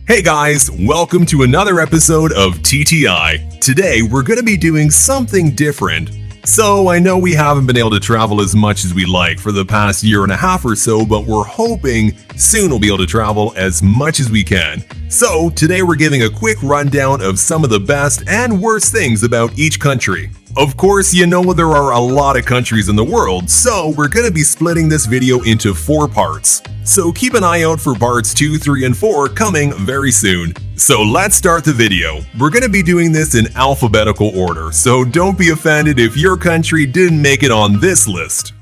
Hey guys, welcome to another episode of TTI. Today we're going to be doing something different. So I know we haven't been able to travel as much as we like for the past year and a half or so, but we're hoping soon we'll be able to travel as much as we can. So today we're giving a quick rundown of some of the best and worst things about each country. Of course, you know there are a lot of countries in the world, so we're going to be splitting this video into 4 parts. So keep an eye out for parts 2, 3, and 4 coming very soon. So let's start the video. We're going to be doing this in alphabetical order, so don't be offended if your country didn't make it on this list.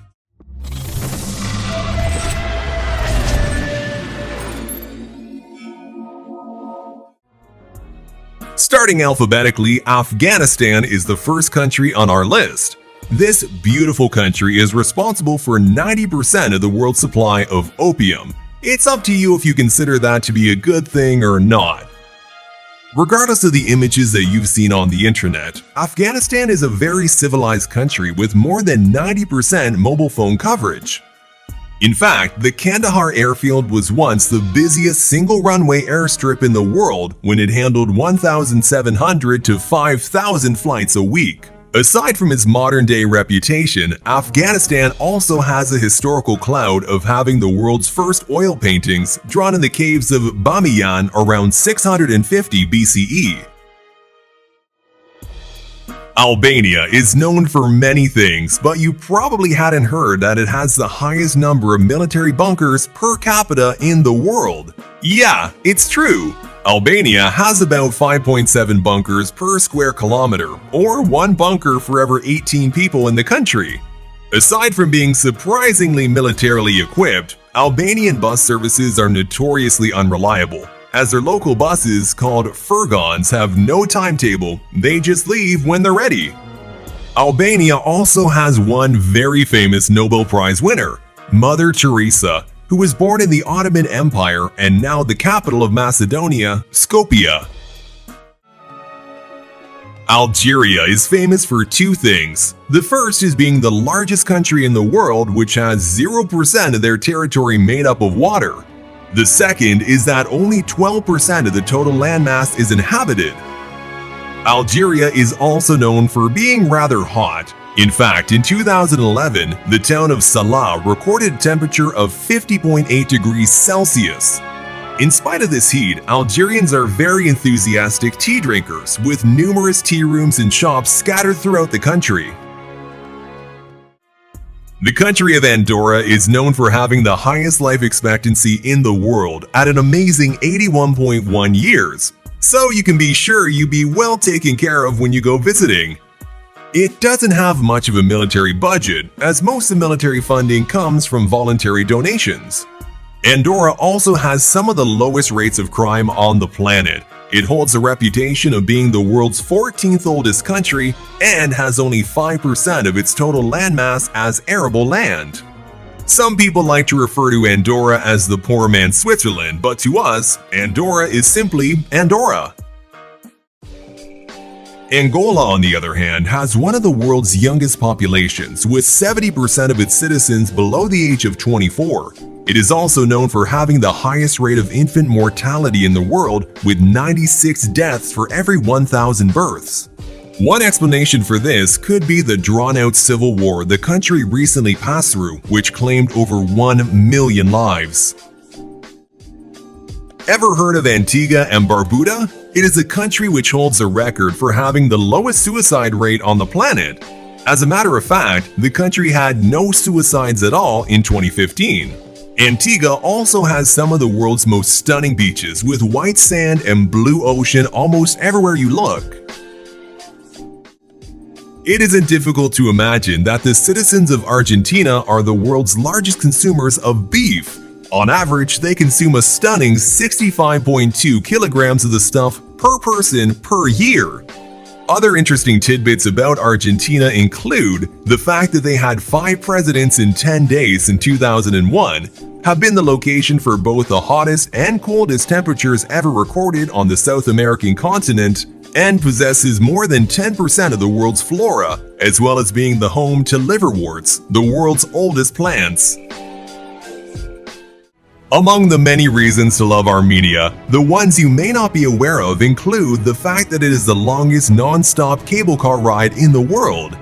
Starting alphabetically, Afghanistan is the first country on our list. This beautiful country is responsible for 90% of the world's supply of opium. It's up to you if you consider that to be a good thing or not. Regardless of the images that you've seen on the internet, Afghanistan is a very civilized country with more than 90% mobile phone coverage. In fact, the Kandahar airfield was once the busiest single-runway airstrip in the world when it handled 1,700 to 5,000 flights a week. Aside from its modern-day reputation, Afghanistan also has a historical cloud of having the world's first oil paintings drawn in the caves of Bamiyan around 650 BCE. Albania is known for many things, but you probably hadn't heard that it has the highest number of military bunkers per capita in the world. Yeah, it's true. Albania has about 5.7 bunkers per square kilometer, or 1 bunker for every 18 people in the country. Aside from being surprisingly militarily equipped, Albanian bus services are notoriously unreliable, as their local buses, called furgons, have no timetable, they just leave when they're ready. Albania also has one very famous Nobel Prize winner, Mother Teresa, who was born in the Ottoman Empire and now the capital of Macedonia, Skopje. Algeria is famous for 2 things. The first is being the largest country in the world, which has 0% of their territory made up of water. The second is that only 12% of the total landmass is inhabited. Algeria is also known for being rather hot. In fact, in 2011, the town of Salahu recorded a temperature of 50.8 degrees Celsius. In spite of this heat, Algerians are very enthusiastic tea drinkers, with numerous tea rooms and shops scattered throughout the country. The country of Andorra is known for having the highest life expectancy in the world at an amazing 81.1 years, so you can be sure you'll be well taken care of when you go visiting. It doesn't have much of a military budget, as most of the military funding comes from voluntary donations. Andorra also has some of the lowest rates of crime on the planet. It holds a reputation of being the world's 14th oldest country and has only 5% of its total landmass as arable land. Some people like to refer to Andorra as the poor man's Switzerland, but to us, Andorra is simply Andorra. Angola, on the other hand, has one of the world's youngest populations, with 70% of its citizens below the age of 24. It is also known for having the highest rate of infant mortality in the world, with 96 deaths for every 1,000 births. One explanation for this could be the drawn-out civil war the country recently passed through, which claimed over 1 million lives. Ever heard of Antigua and Barbuda? It is a country which holds a record for having the lowest suicide rate on the planet. As a matter of fact, the country had no suicides at all in 2015. Antigua also has some of the world's most stunning beaches, with white sand and blue ocean almost everywhere you look. It isn't difficult to imagine that the citizens of Argentina are the world's largest consumers of beef. On average, they consume a stunning 65.2 kilograms of the stuff per person per year. Other interesting tidbits about Argentina include the fact that they had 5 presidents in 10 days in 2001, have been the location for both the hottest and coldest temperatures ever recorded on the South American continent, and possesses more than 10% of the world's flora, as well as being the home to liverworts, the world's oldest plants. Among the many reasons to love Armenia, the ones you may not be aware of include the fact that it is the longest non-stop cable car ride in the world.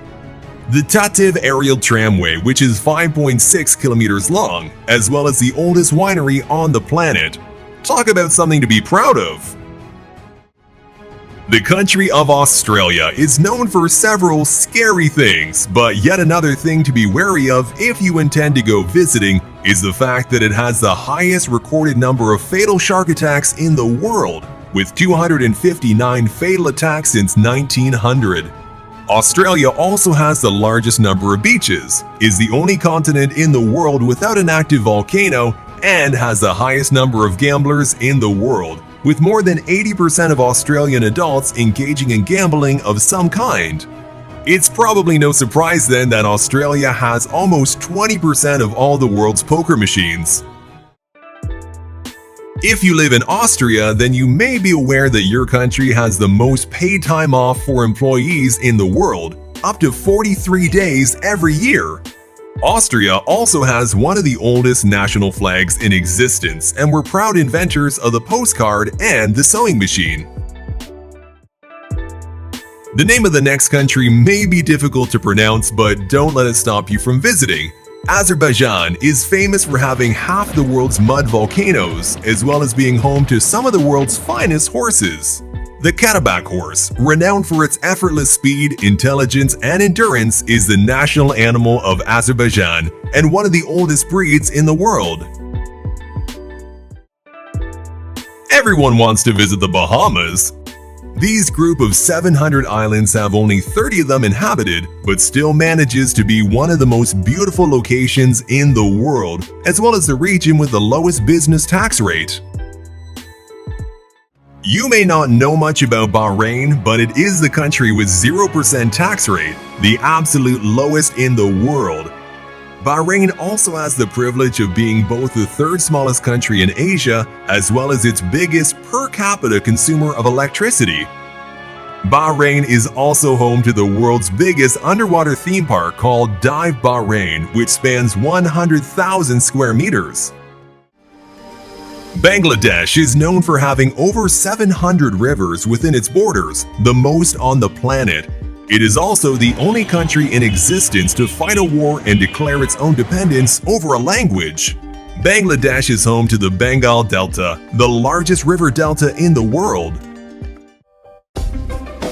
The Tativ aerial tramway, which is 5.6 kilometers long, as well as the oldest winery on the planet. Talk about something to be proud of. The country of Australia is known for several scary things, but yet another thing to be wary of if you intend to go visiting is the fact that it has the highest recorded number of fatal shark attacks in the world, with 259 fatal attacks since 1900. Australia also has the largest number of beaches, is the only continent in the world without an active volcano, and has the highest number of gamblers in the world, with more than 80% of Australian adults engaging in gambling of some kind. It's probably no surprise then that Australia has almost 20% of all the world's poker machines. If you live in Austria, then you may be aware that your country has the most paid time off for employees in the world, up to 43 days every year. Austria also has one of the oldest national flags in existence and were proud inventors of the postcard and the sewing machine. The name of the next country may be difficult to pronounce, but don't let it stop you from visiting. Azerbaijan is famous for having half the world's mud volcanoes, as well as being home to some of the world's finest horses. The Karabakh horse, renowned for its effortless speed, intelligence, and endurance, is the national animal of Azerbaijan and one of the oldest breeds in the world. Everyone wants to visit the Bahamas. These group of 700 islands have only 30 of them inhabited, but still manages to be one of the most beautiful locations in the world, as well as the region with the lowest business tax rate. You may not know much about Bahrain, but it is the country with 0% tax rate, the absolute lowest in the world. Bahrain also has the privilege of being both the third smallest country in Asia, as well as its biggest per capita consumer of electricity. Bahrain is also home to the world's biggest underwater theme park called Dive Bahrain, which spans 100,000 square meters. Bangladesh is known for having over 700 rivers within its borders, the most on the planet. It is also the only country in existence to fight a war and declare its own independence over a language. Bangladesh is home to the Bengal Delta, the largest river delta in the world.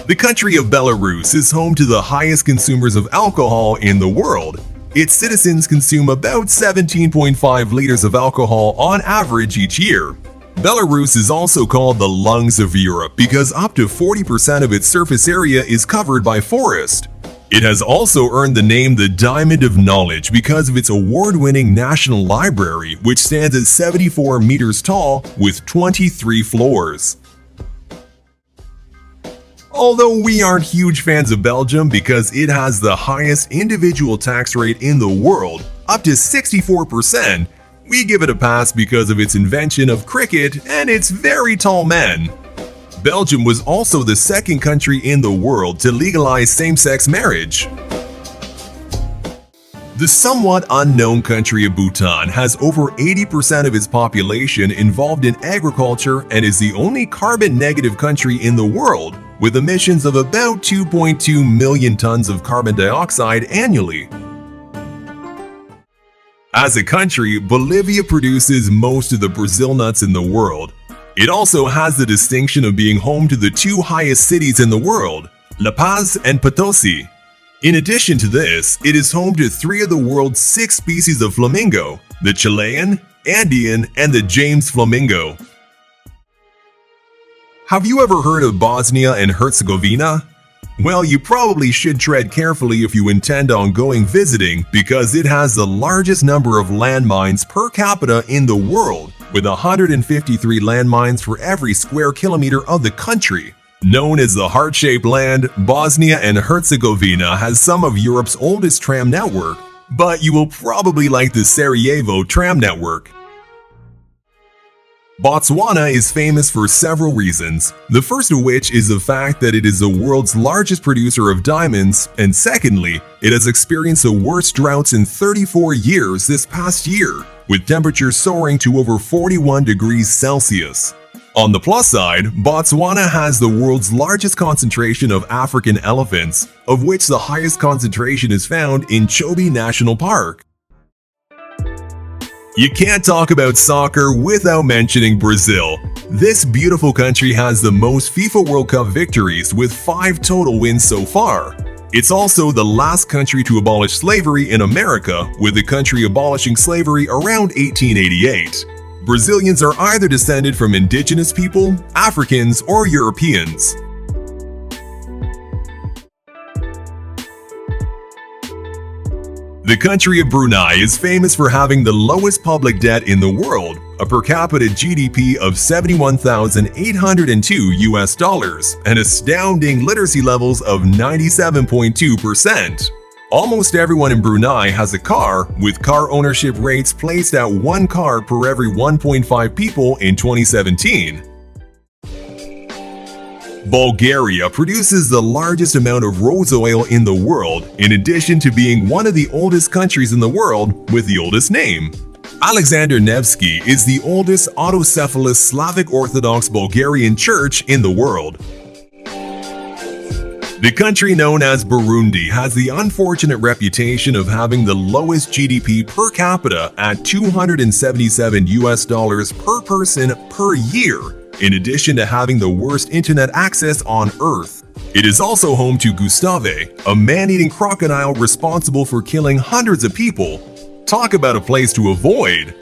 The country of Belarus is home to the highest consumers of alcohol in the world. Its citizens consume about 17.5 liters of alcohol on average each year. Belarus is also called the lungs of Europe because up to 40% of its surface area is covered by forest. It has also earned the name the Diamond of Knowledge because of its award-winning National Library, which stands at 74 meters tall with 23 floors. Although we aren't huge fans of Belgium because it has the highest individual tax rate in the world, up to 64%, we give it a pass because of its invention of cricket and its very tall men. Belgium was also the second country in the world to legalize same-sex marriage. The somewhat unknown country of Bhutan has over 80% of its population involved in agriculture and is the only carbon-negative country in the world, with emissions of about 2.2 million tons of carbon dioxide annually. As a country, Bolivia produces most of the Brazil nuts in the world. It also has the distinction of being home to the two highest cities in the world, La Paz and Potosi. In addition to this, it is home to 3 of the world's 6 species of flamingo, the Chilean, Andean, and the James flamingo. Have you ever heard of Bosnia and Herzegovina? Well, you probably should tread carefully if you intend on going visiting because it has the largest number of landmines per capita in the world, with 153 landmines for every square kilometer of the country. Known as the heart-shaped land, Bosnia and Herzegovina has some of Europe's oldest tram network, but you will probably like the Sarajevo tram network. Botswana is famous for several reasons, the first of which is the fact that it is the world's largest producer of diamonds, and secondly, it has experienced the worst droughts in 34 years this past year, with temperatures soaring to over 41 degrees Celsius. On the plus side, Botswana has the world's largest concentration of African elephants, of which the highest concentration is found in Chobe National Park. You can't talk about soccer without mentioning Brazil. This beautiful country has the most FIFA World Cup victories with 5 total wins so far. It's also the last country to abolish slavery in America, with the country abolishing slavery around 1888. Brazilians are either descended from indigenous people, Africans, or Europeans. The country of Brunei is famous for having the lowest public debt in the world, a per capita GDP of $71,802, and astounding literacy levels of 97.2%. Almost everyone in Brunei has a car, with car ownership rates placed at 1 car per every 1.5 people in 2017. Bulgaria produces the largest amount of rose oil in the world, in addition to being one of the oldest countries in the world with the oldest name. Alexander Nevsky is the oldest autocephalous Slavic Orthodox Bulgarian church in the world. The country known as Burundi has the unfortunate reputation of having the lowest GDP per capita at $277 per person per year, in addition to having the worst internet access on Earth. It is also home to Gustave, a man-eating crocodile responsible for killing hundreds of people. Talk about a place to avoid!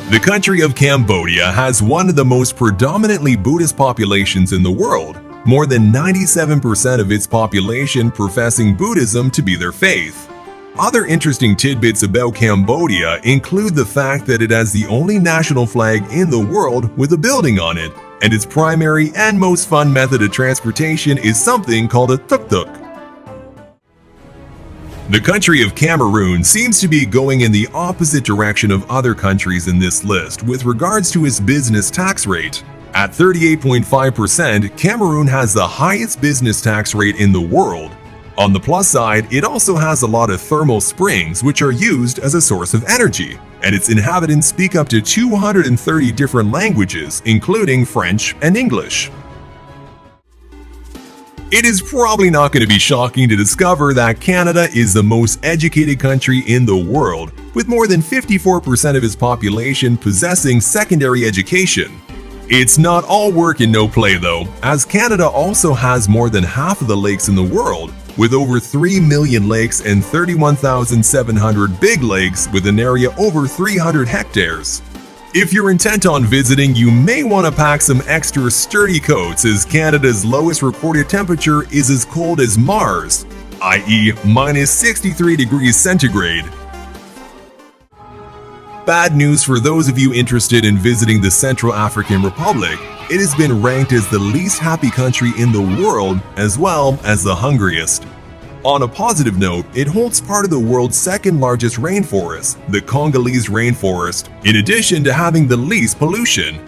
The country of Cambodia has one of the most predominantly Buddhist populations in the world, more than 97% of its population professing Buddhism to be their faith. Other interesting tidbits about Cambodia include the fact that it has the only national flag in the world with a building on it, and its primary and most fun method of transportation is something called a tuk-tuk. The country of Cameroon seems to be going in the opposite direction of other countries in this list with regards to its business tax rate. At 38.5%, Cameroon has the highest business tax rate in the world. On the plus side, it also has a lot of thermal springs which are used as a source of energy, and its inhabitants speak up to 230 different languages, including French and English. It is probably not going to be shocking to discover that Canada is the most educated country in the world, with more than 54% of its population possessing secondary education. It's not all work and no play though, as Canada also has more than half of the lakes in the world, with over 3 million lakes and 31,700 big lakes with an area over 300 hectares. If you're intent on visiting, you may want to pack some extra sturdy coats, as Canada's lowest recorded temperature is as cold as Mars, i.e. minus 63 degrees centigrade. Bad news for those of you interested in visiting the Central African Republic. It has been ranked as the least happy country in the world, as well as the hungriest. On a positive note, it holds part of the world's second largest rainforest, the Congolese rainforest, in addition to having the least pollution.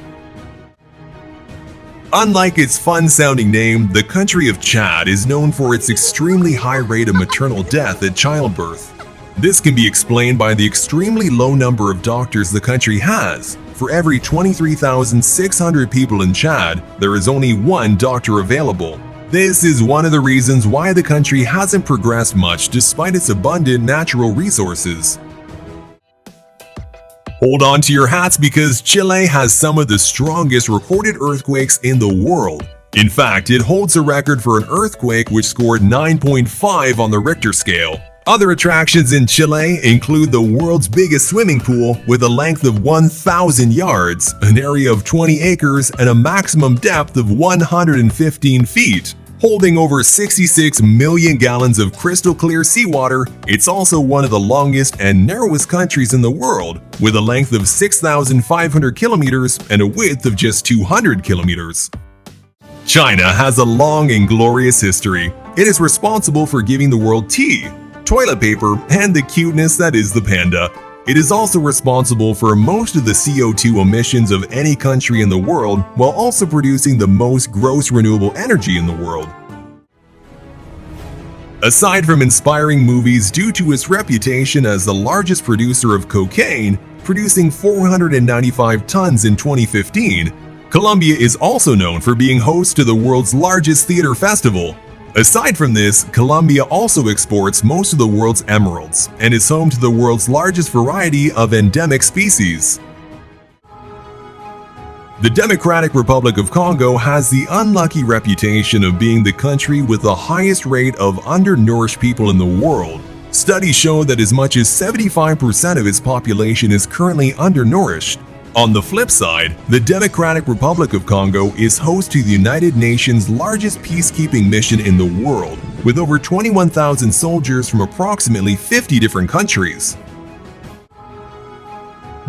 Unlike its fun-sounding name, the country of Chad is known for its extremely high rate of maternal death at childbirth. This can be explained by the extremely low number of doctors the country has. For every 23,600 people in Chad, there is only 1 doctor available. This is one of the reasons why the country hasn't progressed much despite its abundant natural resources. Hold on to your hats because Chile has some of the strongest recorded earthquakes in the world. In fact, it holds a record for an earthquake which scored 9.5 on the Richter scale. Other attractions in Chile include the world's biggest swimming pool with a length of 1,000 yards, an area of 20 acres, and a maximum depth of 115 feet. Holding over 66 million gallons of crystal clear seawater, it's also one of the longest and narrowest countries in the world, with a length of 6,500 kilometers and a width of just 200 kilometers. China has a long and glorious history. It is responsible for giving the world tea, toilet paper, and the cuteness that is the panda. It is also responsible for most of the CO2 emissions of any country in the world, while also producing the most gross renewable energy in the world. Aside from inspiring movies due to its reputation as the largest producer of cocaine, producing 495 tons in 2015, Colombia is also known for being host to the world's largest theater festival. Aside from this, Colombia also exports most of the world's emeralds and is home to the world's largest variety of endemic species. The Democratic Republic of Congo has the unlucky reputation of being the country with the highest rate of undernourished people in the world. Studies show that as much as 75% of its population is currently undernourished. On the flip side, the Democratic Republic of Congo is host to the United Nations' largest peacekeeping mission in the world, with over 21,000 soldiers from approximately 50 different countries.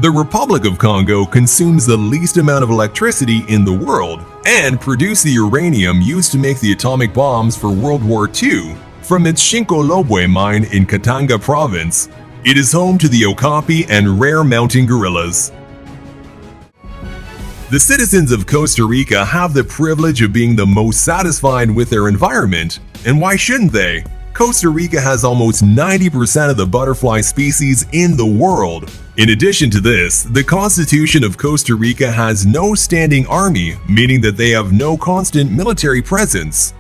The Republic of Congo consumes the least amount of electricity in the world and produces the uranium used to make the atomic bombs for World War II from its Shinkolobwe mine in Katanga province. It is home to the okapi and rare mountain gorillas. The citizens of Costa Rica have the privilege of being the most satisfied with their environment, and why shouldn't they? Costa Rica has almost 90% of the butterfly species in the world. In addition to this, the Constitution of Costa Rica has no standing army, meaning that they have no constant military presence.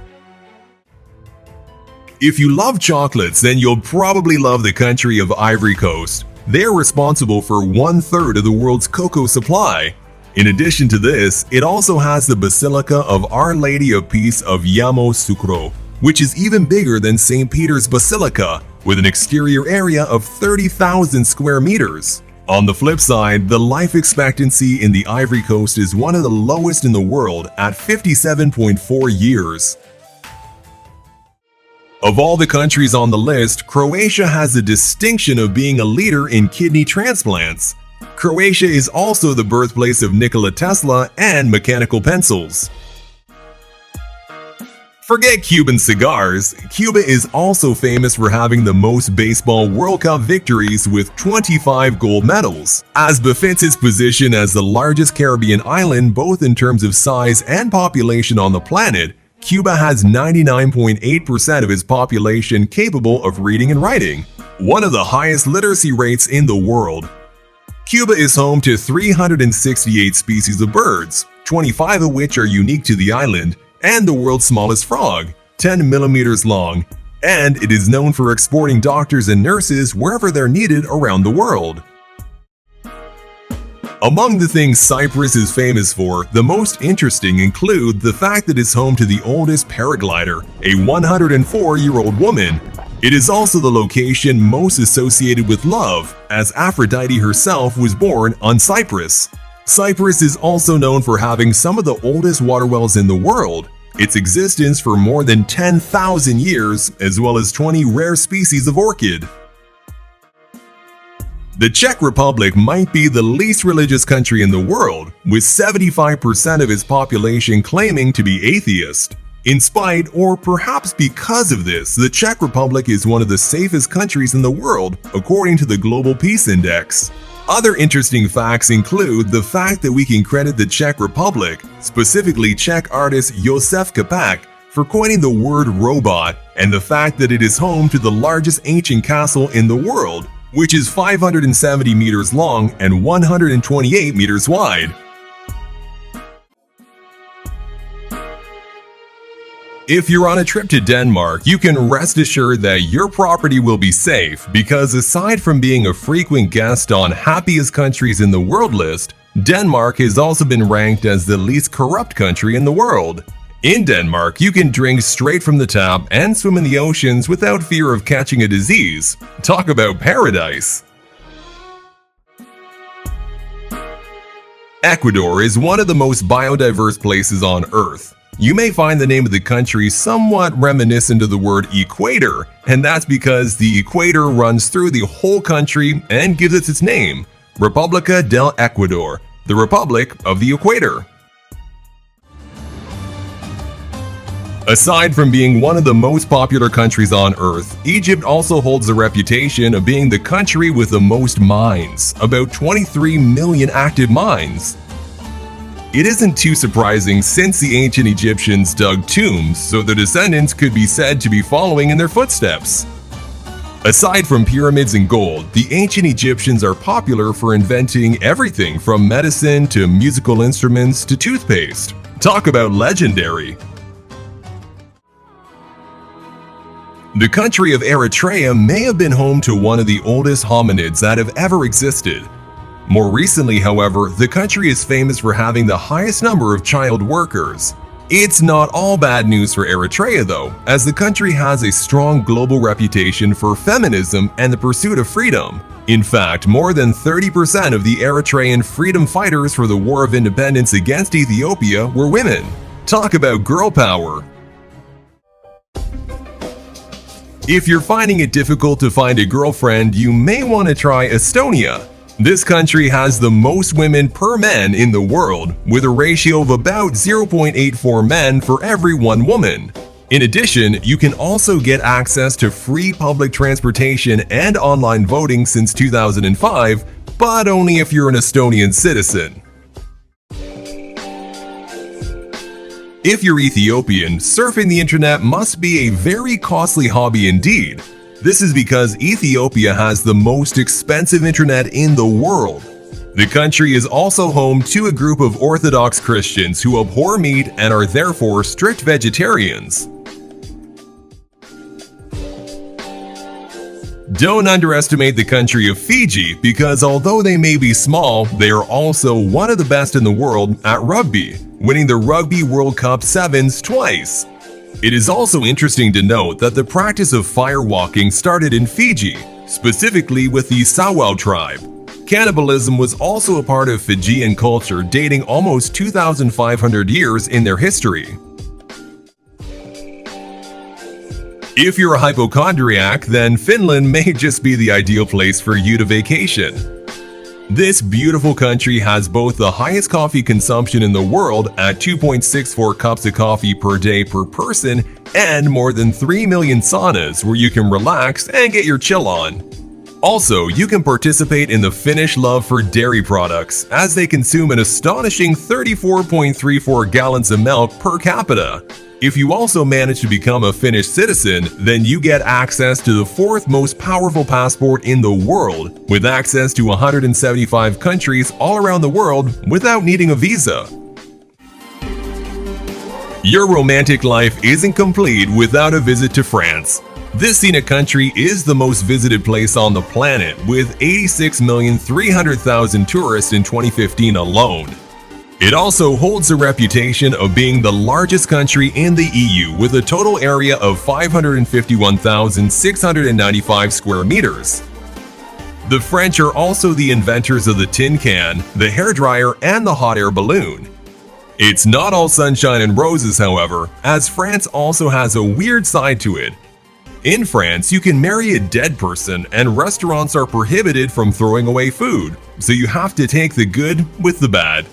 If you love chocolates, then you'll probably love the country of Ivory Coast. They're responsible for 1/3 of the world's cocoa supply. In addition to this, it also has the Basilica of Our Lady of Peace of Yamoussoukro, which is even bigger than St. Peter's Basilica, with an exterior area of 30,000 square meters. On the flip side, the life expectancy in the Ivory Coast is one of the lowest in the world at 57.4 years. Of all the countries on the list, Croatia has the distinction of being a leader in kidney transplants. Croatia is also the birthplace of Nikola Tesla and mechanical pencils. Forget Cuban cigars, Cuba is also famous for having the most baseball World Cup victories with 25 gold medals. As befits its position as the largest Caribbean island both in terms of size and population on the planet, Cuba has 99.8% of its population capable of reading and writing, one of the highest literacy rates in the world. Cuba is home to 368 species of birds, 25 of which are unique to the island, and the world's smallest frog, 10 millimeters long, and it is known for exporting doctors and nurses wherever they're needed around the world. Among the things Cyprus is famous for, the most interesting include the fact that it's home to the oldest paraglider, a 104-year-old woman. It is also the location most associated with love, as Aphrodite herself was born on Cyprus. Cyprus is also known for having some of the oldest water wells in the world, its existence for more than 10,000 years, as well as 20 rare species of orchid. The Czech Republic might be the least religious country in the world, with 75% of its population claiming to be atheist. In spite, or perhaps because of this, the Czech Republic is one of the safest countries in the world, according to the Global Peace Index. Other interesting facts include the fact that we can credit the Czech Republic, specifically Czech artist Josef Kapak, for coining the word robot, and the fact that it is home to the largest ancient castle in the world, which is 570 meters long and 128 meters wide. If you're on a trip to Denmark, you can rest assured that your property will be safe because aside from being a frequent guest on Happiest Countries in the World list, Denmark has also been ranked as the least corrupt country in the world. In Denmark, you can drink straight from the tap and swim in the oceans without fear of catching a disease. Talk about paradise! Ecuador is one of the most biodiverse places on Earth. You may find the name of the country somewhat reminiscent of the word equator, and that's because the equator runs through the whole country and gives it its name, República del Ecuador, the Republic of the Equator. Aside from being one of the most popular countries on Earth, Egypt also holds the reputation of being the country with the most mines, about 23 million active mines. It isn't too surprising since the ancient Egyptians dug tombs, so their descendants could be said to be following in their footsteps. Aside from pyramids and gold, the ancient Egyptians are popular for inventing everything from medicine to musical instruments to toothpaste. Talk about legendary! The country of Eritrea may have been home to one of the oldest hominids that have ever existed. More recently, however, the country is famous for having the highest number of child workers. It's not all bad news for Eritrea though, as the country has a strong global reputation for feminism and the pursuit of freedom. In fact, more than 30% of the Eritrean freedom fighters for the War of Independence against Ethiopia were women. Talk about girl power! If you're finding it difficult to find a girlfriend, you may want to try Estonia. This country has the most women per man in the world, with a ratio of about 0.84 men for every one woman. In addition, you can also get access to free public transportation and online voting since 2005, but only if you're an Estonian citizen. If you're Ethiopian, surfing the internet must be a very costly hobby indeed. This is because Ethiopia has the most expensive internet in the world. The country is also home to a group of Orthodox Christians who abhor meat and are therefore strict vegetarians. Don't underestimate the country of Fiji because although they may be small, they are also one of the best in the world at rugby, winning the Rugby World Cup Sevens twice. It is also interesting to note that the practice of firewalking started in Fiji, specifically with the Salahu tribe. Cannibalism was also a part of Fijian culture dating almost 2,500 years in their history. If you're a hypochondriac, then Finland may just be the ideal place for you to vacation. This beautiful country has both the highest coffee consumption in the world at 2.64 cups of coffee per day per person and more than 3 million saunas where you can relax and get your chill on. Also, you can participate in the Finnish love for dairy products as they consume an astonishing 34.34 gallons of milk per capita. If you also manage to become a Finnish citizen, then you get access to the fourth most powerful passport in the world, with access to 175 countries all around the world without needing a visa. Your romantic life isn't complete without a visit to France. This scenic country is the most visited place on the planet, with 86,300,000 tourists in 2015 alone. It also holds a reputation of being the largest country in the EU with a total area of 551,695 square meters. The French are also the inventors of the tin can, the hairdryer, and the hot air balloon. It's not all sunshine and roses, however, as France also has a weird side to it. In France, you can marry a dead person and restaurants are prohibited from throwing away food, so you have to take the good with the bad.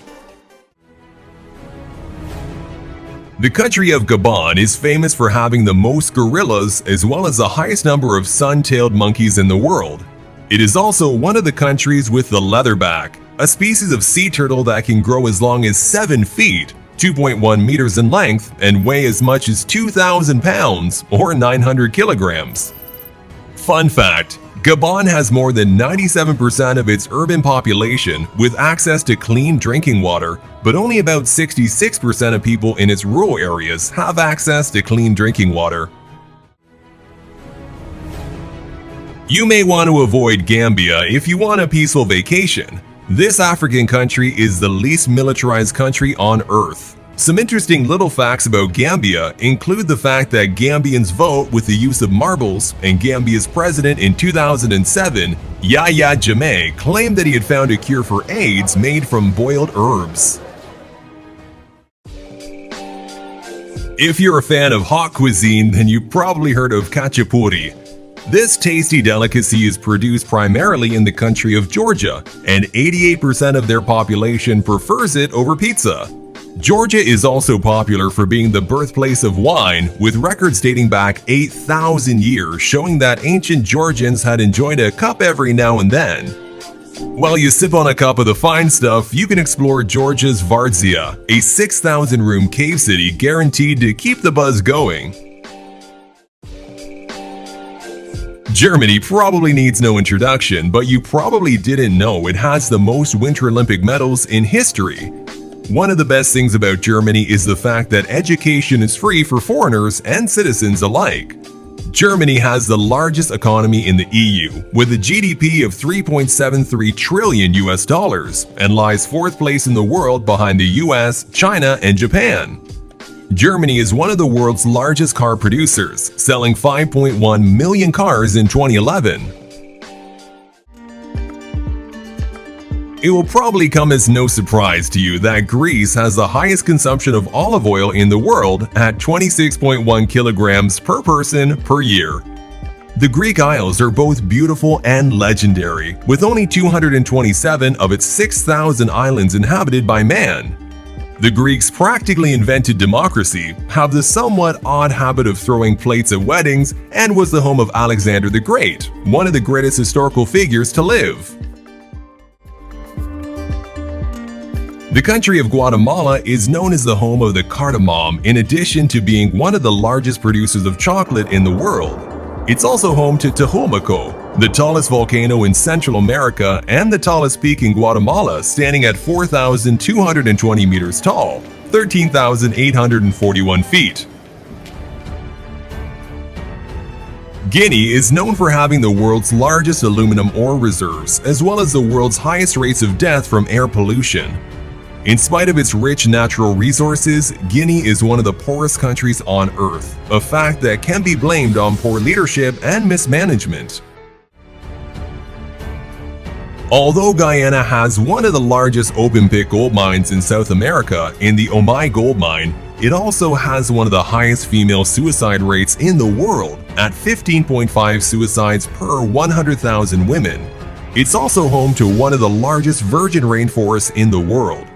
The country of Gabon is famous for having the most gorillas as well as the highest number of sun-tailed monkeys in the world. It is also one of the countries with the leatherback, a species of sea turtle that can grow as long as 7 feet, 2.1 meters in length, and weigh as much as 2,000 pounds or 900 kilograms. Fun fact: Gabon has more than 97% of its urban population with access to clean drinking water, but only about 66% of people in its rural areas have access to clean drinking water. You may want to avoid Gambia if you want a peaceful vacation. This African country is the least militarized country on Earth. Some interesting little facts about Gambia include the fact that Gambians vote with the use of marbles, and Gambia's president in 2007, Yahya Jammeh, claimed that he had found a cure for AIDS made from boiled herbs. If you're a fan of hot cuisine, then you've probably heard of khachapuri. This tasty delicacy is produced primarily in the country of Georgia, and 88% of their population prefers it over pizza. Georgia is also popular for being the birthplace of wine, with records dating back 8,000 years showing that ancient Georgians had enjoyed a cup every now and then. While you sip on a cup of the fine stuff, you can explore Georgia's Vardzia, a 6,000-room cave city guaranteed to keep the buzz going. Germany probably needs no introduction, but you probably didn't know it has the most Winter Olympic medals in history. One of the best things about Germany is the fact that education is free for foreigners and citizens alike. Germany has the largest economy in the EU, with a GDP of $3.73 trillion and lies 4th place in the world behind the US, China, and Japan. Germany is one of the world's largest car producers, selling 5.1 million cars in 2011. It will probably come as no surprise to you that Greece has the highest consumption of olive oil in the world at 26.1 kilograms per person per year. The Greek Isles are both beautiful and legendary, with only 227 of its 6,000 islands inhabited by man. The Greeks practically invented democracy, have the somewhat odd habit of throwing plates at weddings, and was the home of Alexander the Great, one of the greatest historical figures to live. The country of Guatemala is known as the home of the cardamom, in addition to being one of the largest producers of chocolate in the world. It's also home to Tahumaco, the tallest volcano in Central America and the tallest peak in Guatemala, standing at 4,220 meters tall, 13,841 feet. Guinea is known for having the world's largest aluminum ore reserves, as well as the world's highest rates of death from air pollution. In spite of its rich natural resources, Guinea is one of the poorest countries on Earth, a fact that can be blamed on poor leadership and mismanagement. Although Guyana has one of the largest open-pit gold mines in South America in the Omai gold mine, it also has one of the highest female suicide rates in the world at 15.5 suicides per 100,000 women. It's also home to one of the largest virgin rainforests in the world.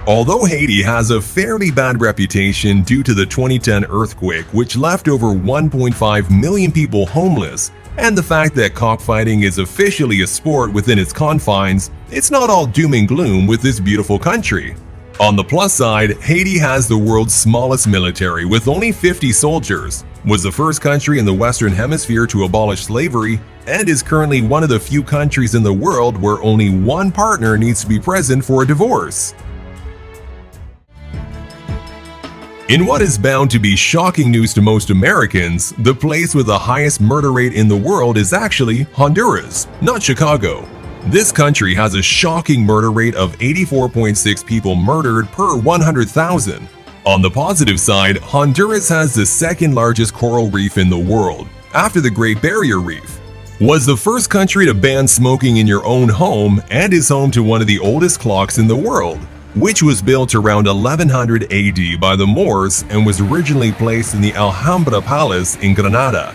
Although Haiti has a fairly bad reputation due to the 2010 earthquake, which left over 1.5 million people homeless, and the fact that cockfighting is officially a sport within its confines, it's not all doom and gloom with this beautiful country. On the plus side, Haiti has the world's smallest military with only 50 soldiers, was the first country in the Western Hemisphere to abolish slavery, and is currently one of the few countries in the world where only one partner needs to be present for a divorce. In what is bound to be shocking news to most Americans, the place with the highest murder rate in the world is actually Honduras, not Chicago. This country has a shocking murder rate of 84.6 people murdered per 100,000. On the positive side, Honduras has the second largest coral reef in the world, after the Great Barrier Reef, was the first country to ban smoking in your own home, and is home to one of the oldest clocks in the world, which was built around 1100 AD by the Moors and was originally placed in the Alhambra Palace in Granada.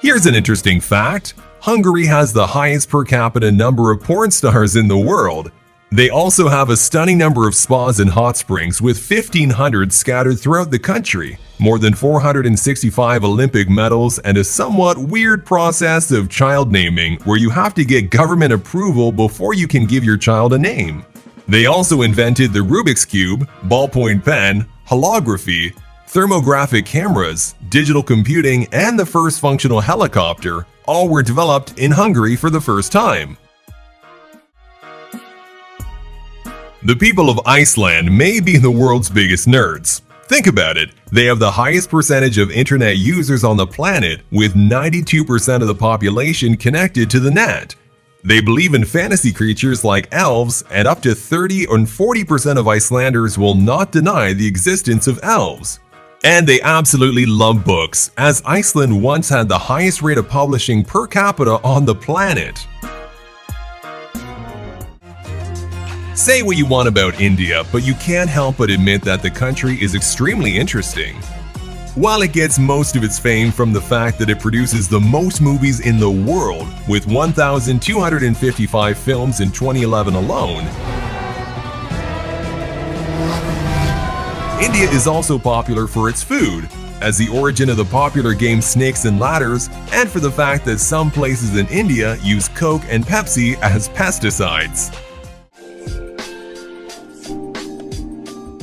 Here's an interesting fact. Hungary has the highest per capita number of porn stars in the world. They also have a stunning number of spas and hot springs, with 1,500 scattered throughout the country, more than 465 Olympic medals, and a somewhat weird process of child naming where you have to get government approval before you can give your child a name. They also invented the Rubik's Cube, ballpoint pen, holography, thermographic cameras, digital computing, and the first functional helicopter. All were developed in Hungary for the first time. The people of Iceland may be the world's biggest nerds. Think about it, they have the highest percentage of internet users on the planet, with 92% of the population connected to the net. They believe in fantasy creatures like elves, and up to 30 and 40% of Icelanders will not deny the existence of elves. And they absolutely love books, as Iceland once had the highest rate of publishing per capita on the planet. Say what you want about India, but you can't help but admit that the country is extremely interesting. While it gets most of its fame from the fact that it produces the most movies in the world, with 1,255 films in 2011 alone, India is also popular for its food, as the origin of the popular game Snakes and Ladders, and for the fact that some places in India use Coke and Pepsi as pesticides.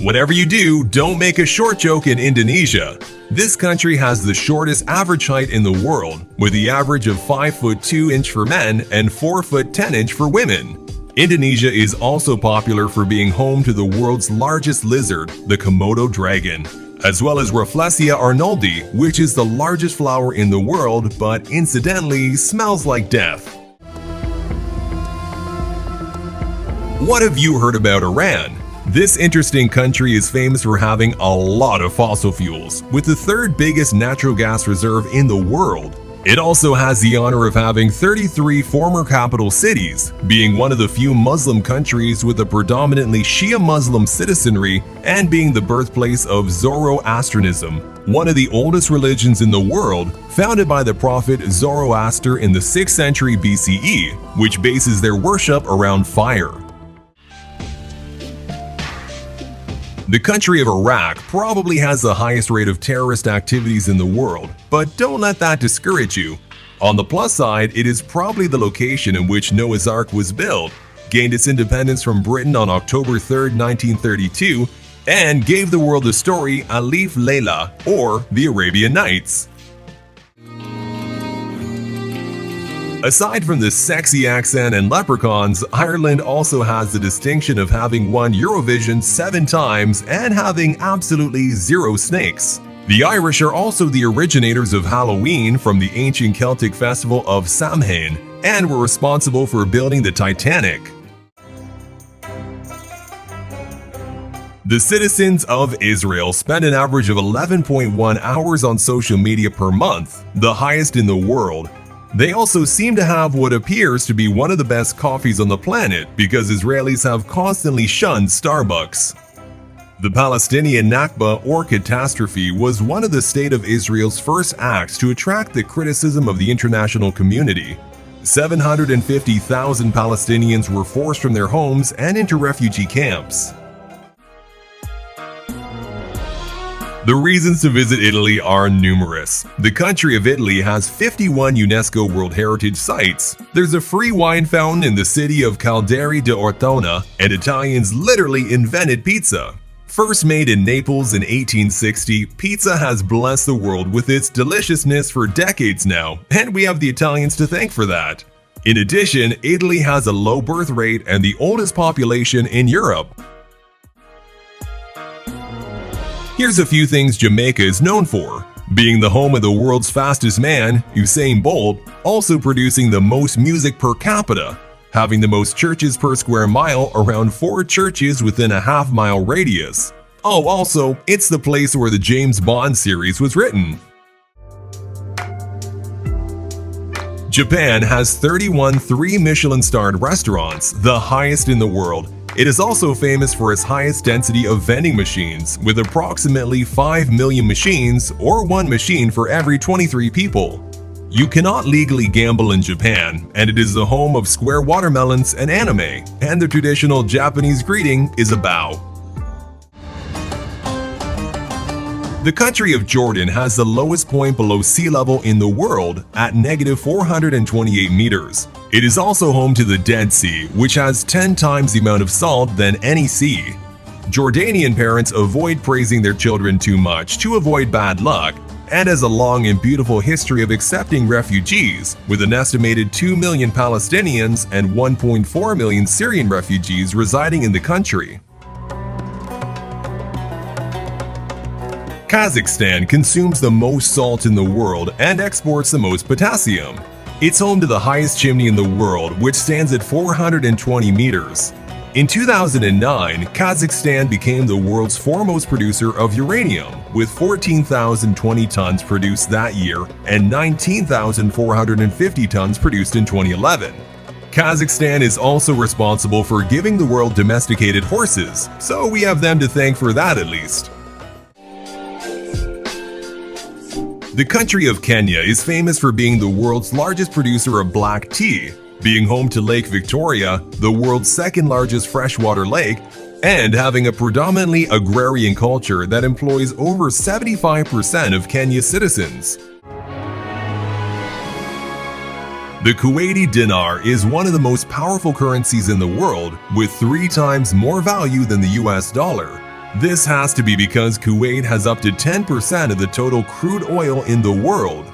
Whatever you do, don't make a short joke in Indonesia. This country has the shortest average height in the world, with the average of 5 foot 2 inch for men and 4 foot 10 inch for women. Indonesia is also popular for being home to the world's largest lizard, the Komodo dragon, as well as Rafflesia arnoldi, which is the largest flower in the world but incidentally smells like death. What have you heard about Iran? This interesting country is famous for having a lot of fossil fuels, with the third biggest natural gas reserve in the world. It also has the honor of having 33 former capital cities, being one of the few Muslim countries with a predominantly Shia Muslim citizenry, and being the birthplace of Zoroastrianism, one of the oldest religions in the world, founded by the prophet Zoroaster in the 6th century BCE, which bases their worship around fire. The country of Iraq probably has the highest rate of terrorist activities in the world, but don't let that discourage you. On the plus side, it is probably the location in which Noah's Ark was built, gained its independence from Britain on October 3, 1932, and gave the world the story Alif Layla, or the Arabian Nights. Aside from the sexy accent and leprechauns, Ireland also has the distinction of having won Eurovision 7 times and having absolutely zero snakes. The Irish are also the originators of Halloween from the ancient Celtic festival of Samhain, and were responsible for building the Titanic. The citizens of Israel spend an average of 11.1 hours on social media per month, the highest in the world. They also seem to have what appears to be one of the best coffees on the planet because Israelis have constantly shunned Starbucks. The Palestinian Nakba or catastrophe was one of the State of Israel's first acts to attract the criticism of the international community. 750,000 Palestinians were forced from their homes and into refugee camps. The reasons to visit Italy are numerous. The country of Italy has 51 UNESCO World Heritage Sites. There's a free wine fountain in the city of Calderi d'Ortona, and Italians literally invented pizza. First made in Naples in 1860, pizza has blessed the world with its deliciousness for decades now, and we have the Italians to thank for that. In addition, Italy has a low birth rate and the oldest population in Europe. Here's a few things Jamaica is known for: being the home of the world's fastest man, Usain Bolt, also producing the most music per capita, having the most churches per square mile, around 4 churches within a half-mile radius. Oh, also, it's the place where the James Bond series was written. Japan has 31 3-Michelin-starred restaurants, the highest in the world. It is also famous for its highest density of vending machines, with approximately 5 million machines, or 1 machine for every 23 people. You cannot legally gamble in Japan, and it is the home of square watermelons and anime, and the traditional Japanese greeting is a bow. The country of Jordan has the lowest point below sea level in the world at -428 meters. It is also home to the Dead Sea, which has 10 times the amount of salt than any sea. Jordanian parents avoid praising their children too much to avoid bad luck, and has a long and beautiful history of accepting refugees, with an estimated 2 million Palestinians and 1.4 million Syrian refugees residing in the country. Kazakhstan consumes the most salt in the world and exports the most potassium. It's home to the highest chimney in the world, which stands at 420 meters. In 2009, Kazakhstan became the world's foremost producer of uranium, with 14,020 tons produced that year and 19,450 tons produced in 2011. Kazakhstan is also responsible for giving the world domesticated horses, so we have them to thank for that at least. The country of Kenya is famous for being the world's largest producer of black tea, being home to Lake Victoria, the world's second largest freshwater lake, and having a predominantly agrarian culture that employs over 75% of Kenya's citizens. The Kuwaiti dinar is one of the most powerful currencies in the world, with 3 times more value than the US dollar. This has to be because Kuwait has up to 10% of the total crude oil in the world.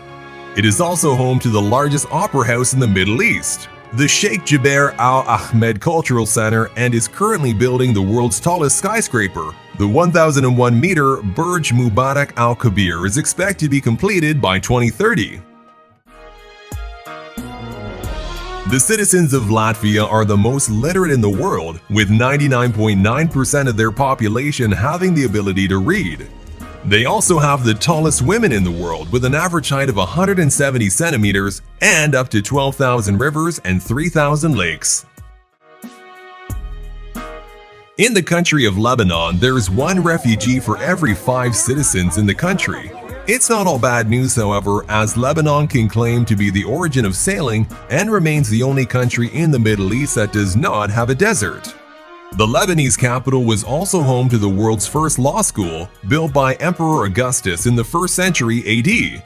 It is also home to the largest opera house in the Middle East, the Sheikh Jaber Al Ahmed Cultural Center, and is currently building the world's tallest skyscraper. The 1,001-meter Burj Mubarak Al Kabir is expected to be completed by 2030. The citizens of Latvia are the most literate in the world, with 99.9% of their population having the ability to read. They also have the tallest women in the world, with an average height of 170 centimeters and up to 12,000 rivers and 3,000 lakes. In the country of Lebanon, there is 1 refugee for every 5 citizens in the country. It's not all bad news, however, as Lebanon can claim to be the origin of sailing and remains the only country in the Middle East that does not have a desert. The Lebanese capital was also home to the world's first law school, built by Emperor Augustus in the 1st century AD.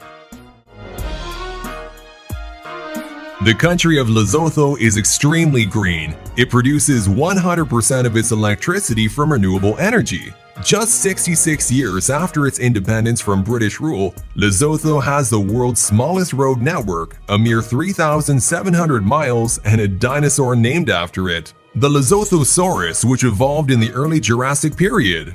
The country of Lesotho is extremely green. It produces 100% of its electricity from renewable energy. Just 66 years after its independence from British rule, Lesotho has the world's smallest road network, a mere 3,700 miles, and a dinosaur named after it, the Lesothosaurus, which evolved in the early Jurassic period.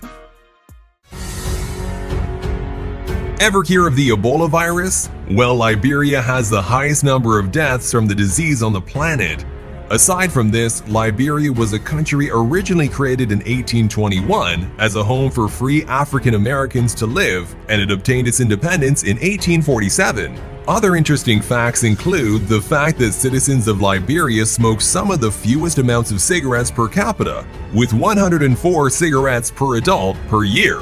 Ever hear of the Ebola virus? Well, Liberia has the highest number of deaths from the disease on the planet. Aside from this, Liberia was a country originally created in 1821 as a home for free African Americans to live, and it obtained its independence in 1847. Other interesting facts include the fact that citizens of Liberia smoke some of the fewest amounts of cigarettes per capita, with 104 cigarettes per adult per year.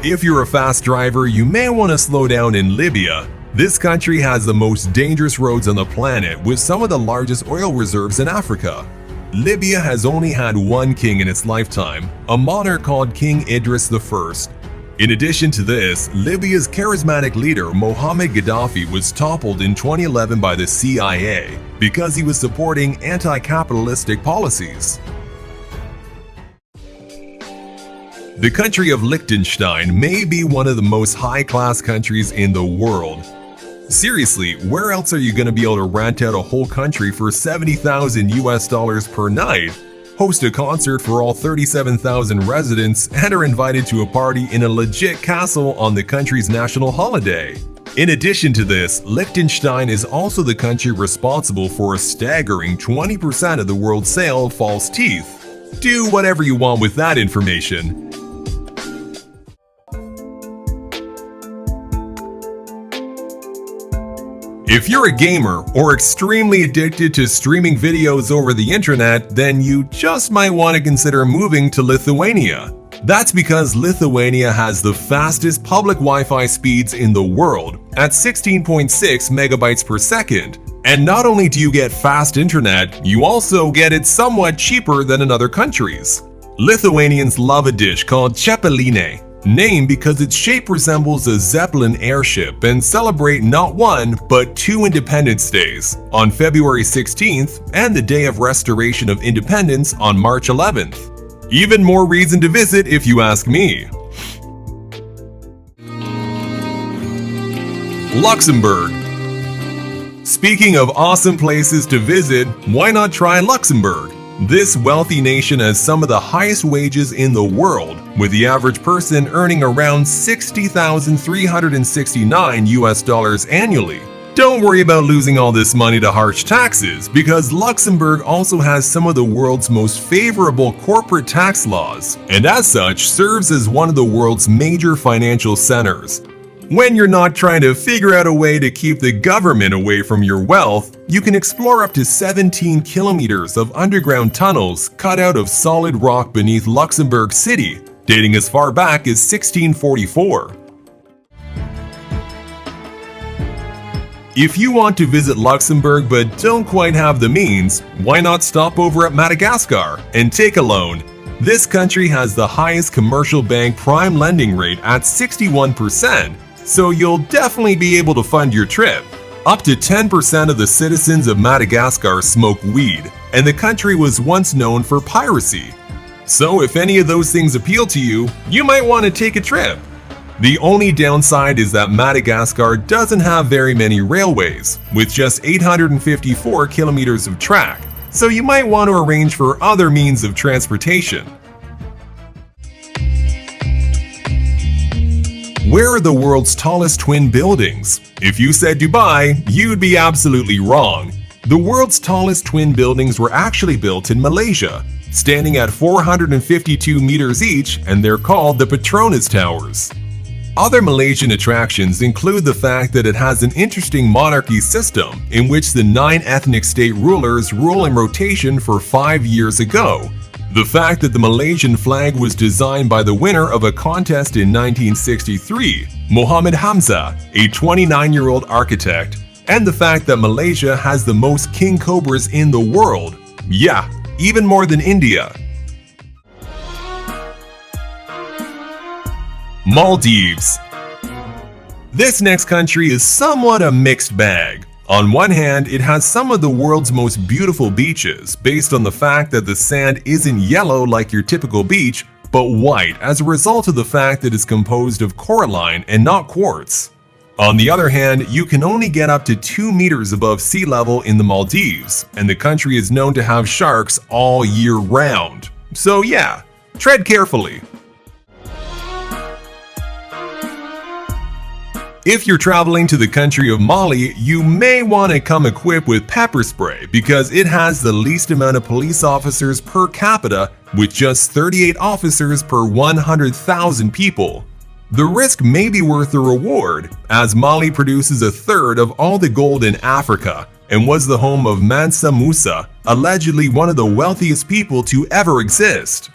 If you're a fast driver, you may want to slow down in Libya. This country has the most dangerous roads on the planet, with some of the largest oil reserves in Africa. Libya has only had 1 king in its lifetime, a monarch called King Idris I. In addition to this, Libya's charismatic leader Mohammed Gaddafi was toppled in 2011 by the CIA because he was supporting anti-capitalistic policies. The country of Liechtenstein may be one of the most high-class countries in the world. Seriously, where else are you going to be able to rent out a whole country for $70,000 per night, host a concert for all 37,000 residents, and are invited to a party in a legit castle on the country's national holiday? In addition to this, Liechtenstein is also the country responsible for a staggering 20% of the world's sale of false teeth. Do whatever you want with that information. If you're a gamer or extremely addicted to streaming videos over the internet, then you just might want to consider moving to Lithuania. That's because Lithuania has the fastest public Wi-Fi speeds in the world at 16.6 megabytes per second. And not only do you get fast internet, you also get it somewhat cheaper than in other countries. Lithuanians love a dish called cepelinė, named because its shape resembles a Zeppelin airship, and celebrate not 1 but 2 Independence Days, on February 16th and the Day of Restoration of Independence on March 11th. Even more reason to visit if you ask me. Luxembourg. Speaking of awesome places to visit, why not try Luxembourg? This wealthy nation has some of the highest wages in the world, with the average person earning around $60,369 annually. Don't worry about losing all this money to harsh taxes, because Luxembourg also has some of the world's most favorable corporate tax laws, and as such serves as one of the world's major financial centers. When you're not trying to figure out a way to keep the government away from your wealth, you can explore up to 17 kilometers of underground tunnels cut out of solid rock beneath Luxembourg City. dating as far back as 1644. If you want to visit Luxembourg but don't quite have the means, why not stop over at Madagascar and take a loan? This country has the highest commercial bank prime lending rate at 61%, so you'll definitely be able to fund your trip. Up to 10% of the citizens of Madagascar smoke weed, and the country was once known for piracy. So if any of those things appeal to you, you might want to take a trip. The only downside is that Madagascar doesn't have very many railways, with just 854 kilometers of track, so you might want to arrange for other means of transportation. Where are the world's tallest twin buildings? If you said Dubai, you'd be absolutely wrong. The world's tallest twin buildings were actually built in Malaysia, standing at 452 meters each, and they're called the Petronas Towers. Other Malaysian attractions include the fact that it has an interesting monarchy system in which the 9 ethnic state rulers rule in rotation for 5 years ago, the fact that the Malaysian flag was designed by the winner of a contest in 1963, Mohammed Hamzah, a 29-year-old architect, and the fact that Malaysia has the most king cobras in the world. Yeah, even more than India. Maldives. This next country is somewhat a mixed bag. On one hand, it has some of the world's most beautiful beaches based on the fact that the sand isn't yellow like your typical beach, but white as a result of the fact that it's composed of coralline and not quartz. On the other hand, you can only get up to 2 meters above sea level in the Maldives, and the country is known to have sharks all year round. So yeah, tread carefully. If you're traveling to the country of Mali, you may want to come equipped with pepper spray because it has the least amount of police officers per capita, with just 38 officers per 100,000 people. The risk may be worth the reward, as Mali produces a third of all the gold in Africa and was the home of Mansa Musa, allegedly one of the wealthiest people to ever exist.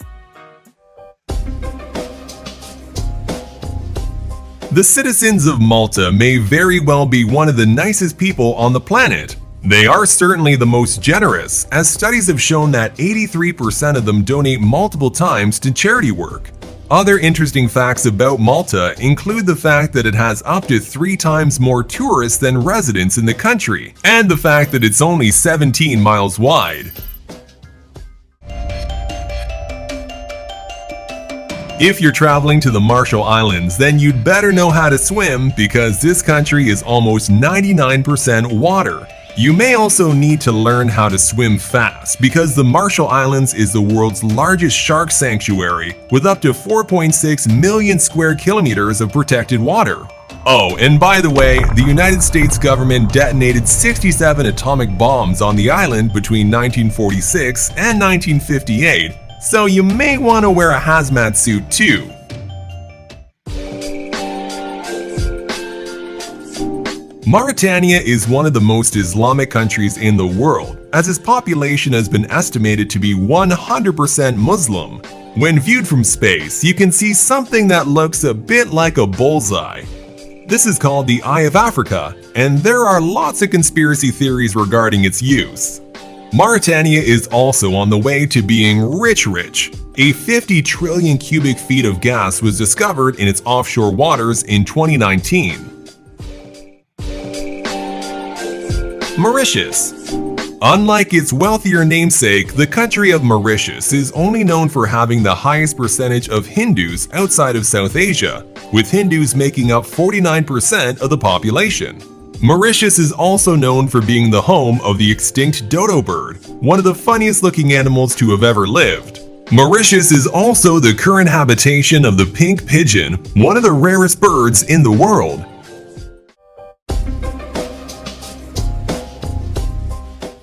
The citizens of Malta may very well be one of the nicest people on the planet. They are certainly the most generous, as studies have shown that 83% of them donate multiple times to charity work. Other interesting facts about Malta include the fact that it has up to 3 times more tourists than residents in the country, and the fact that it's only 17 miles wide. If you're traveling to the Marshall Islands, then you'd better know how to swim because this country is almost 99% water. You may also need to learn how to swim fast because the Marshall Islands is the world's largest shark sanctuary with up to 4.6 million square kilometers of protected water. Oh, and by the way, the United States government detonated 67 atomic bombs on the island between 1946 and 1958. So you may want to wear a hazmat suit too. Mauritania is one of the most Islamic countries in the world, as its population has been estimated to be 100% Muslim. When viewed from space, you can see something that looks a bit like a bullseye. This is called the Eye of Africa, and there are lots of conspiracy theories regarding its use. Mauritania is also on the way to being rich. A 50 trillion cubic feet of gas was discovered in its offshore waters in 2019. Mauritius. Unlike its wealthier namesake, the country of Mauritius is only known for having the highest percentage of Hindus outside of South Asia, with Hindus making up 49% of the population. Mauritius is also known for being the home of the extinct dodo bird, one of the funniest looking animals to have ever lived. Mauritius is also the current habitation of the pink pigeon, one of the rarest birds in the world.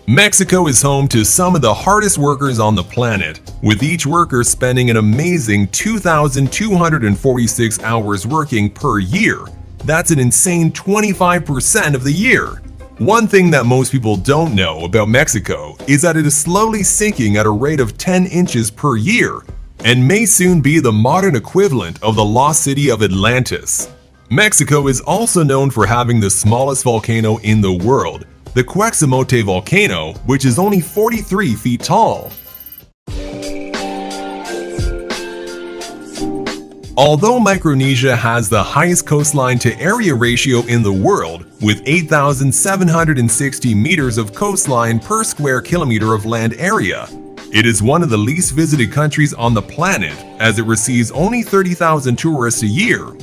Mexico is home to some of the hardest workers on the planet, with each worker spending an amazing 2,246 hours working per year. That's an insane 25% of the year. One thing that most people don't know about Mexico is that it is slowly sinking at a rate of 10 inches per year. and may soon be the modern equivalent of the lost city of Atlantis. Mexico is also known for having the smallest volcano in the world, the Quexomote volcano, which is only 43 feet tall. Although Micronesia has the highest coastline to area ratio in the world, with 8,760 meters of coastline per square kilometer of land area, it is one of the least visited countries on the planet, as it receives only 30,000 tourists a year.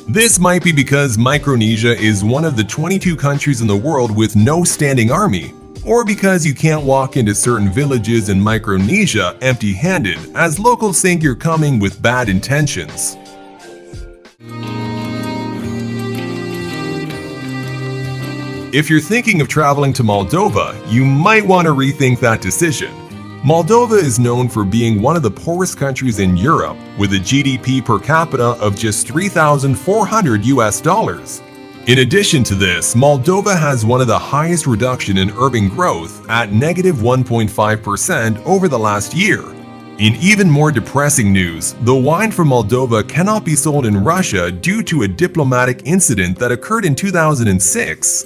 This might be because Micronesia is one of the 22 countries in the world with no standing army, or because you can't walk into certain villages in Micronesia empty-handed, as locals think you're coming with bad intentions. If you're thinking of traveling to Moldova, you might want to rethink that decision. Moldova is known for being one of the poorest countries in Europe, with a GDP per capita of just $3,400. In addition to this, Moldova has one of the highest reduction in urban growth at -1.5% over the last year. In even more depressing news, the wine from Moldova cannot be sold in Russia due to a diplomatic incident that occurred in 2006.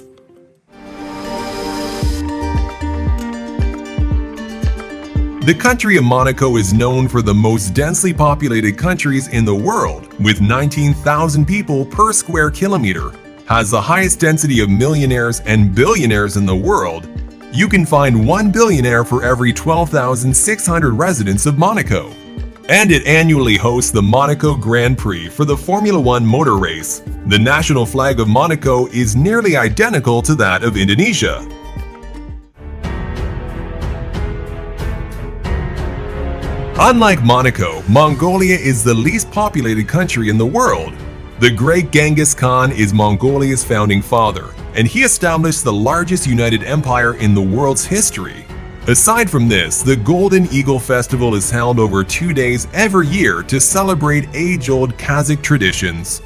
The country of Monaco is known for the most densely populated countries in the world, with 19,000 people per square kilometer, has the highest density of millionaires and billionaires in the world. You can find one billionaire for every 12,600 residents of Monaco. And it annually hosts the Monaco Grand Prix for the Formula One motor race. The national flag of Monaco is nearly identical to that of Indonesia. Unlike Monaco, Mongolia is the least populated country in the world. The great Genghis Khan is Mongolia's founding father, and he established the largest united empire in the world's history. Aside from this, the Golden Eagle Festival is held over 2 days every year to celebrate age-old Kazakh traditions.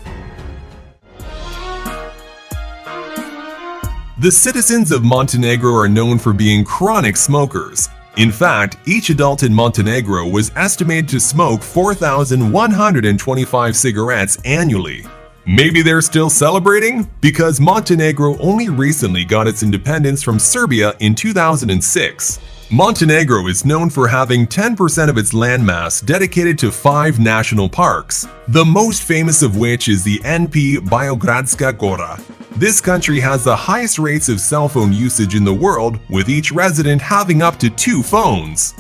The citizens of Montenegro are known for being chronic smokers. In fact, each adult in Montenegro was estimated to smoke 4,125 cigarettes annually. Maybe they're still celebrating? Because Montenegro only recently got its independence from Serbia in 2006. Montenegro is known for having 10% of its landmass dedicated to 5 national parks, the most famous of which is the NP Biogradska Gora. This country has the highest rates of cell phone usage in the world, with each resident having up to 2 phones.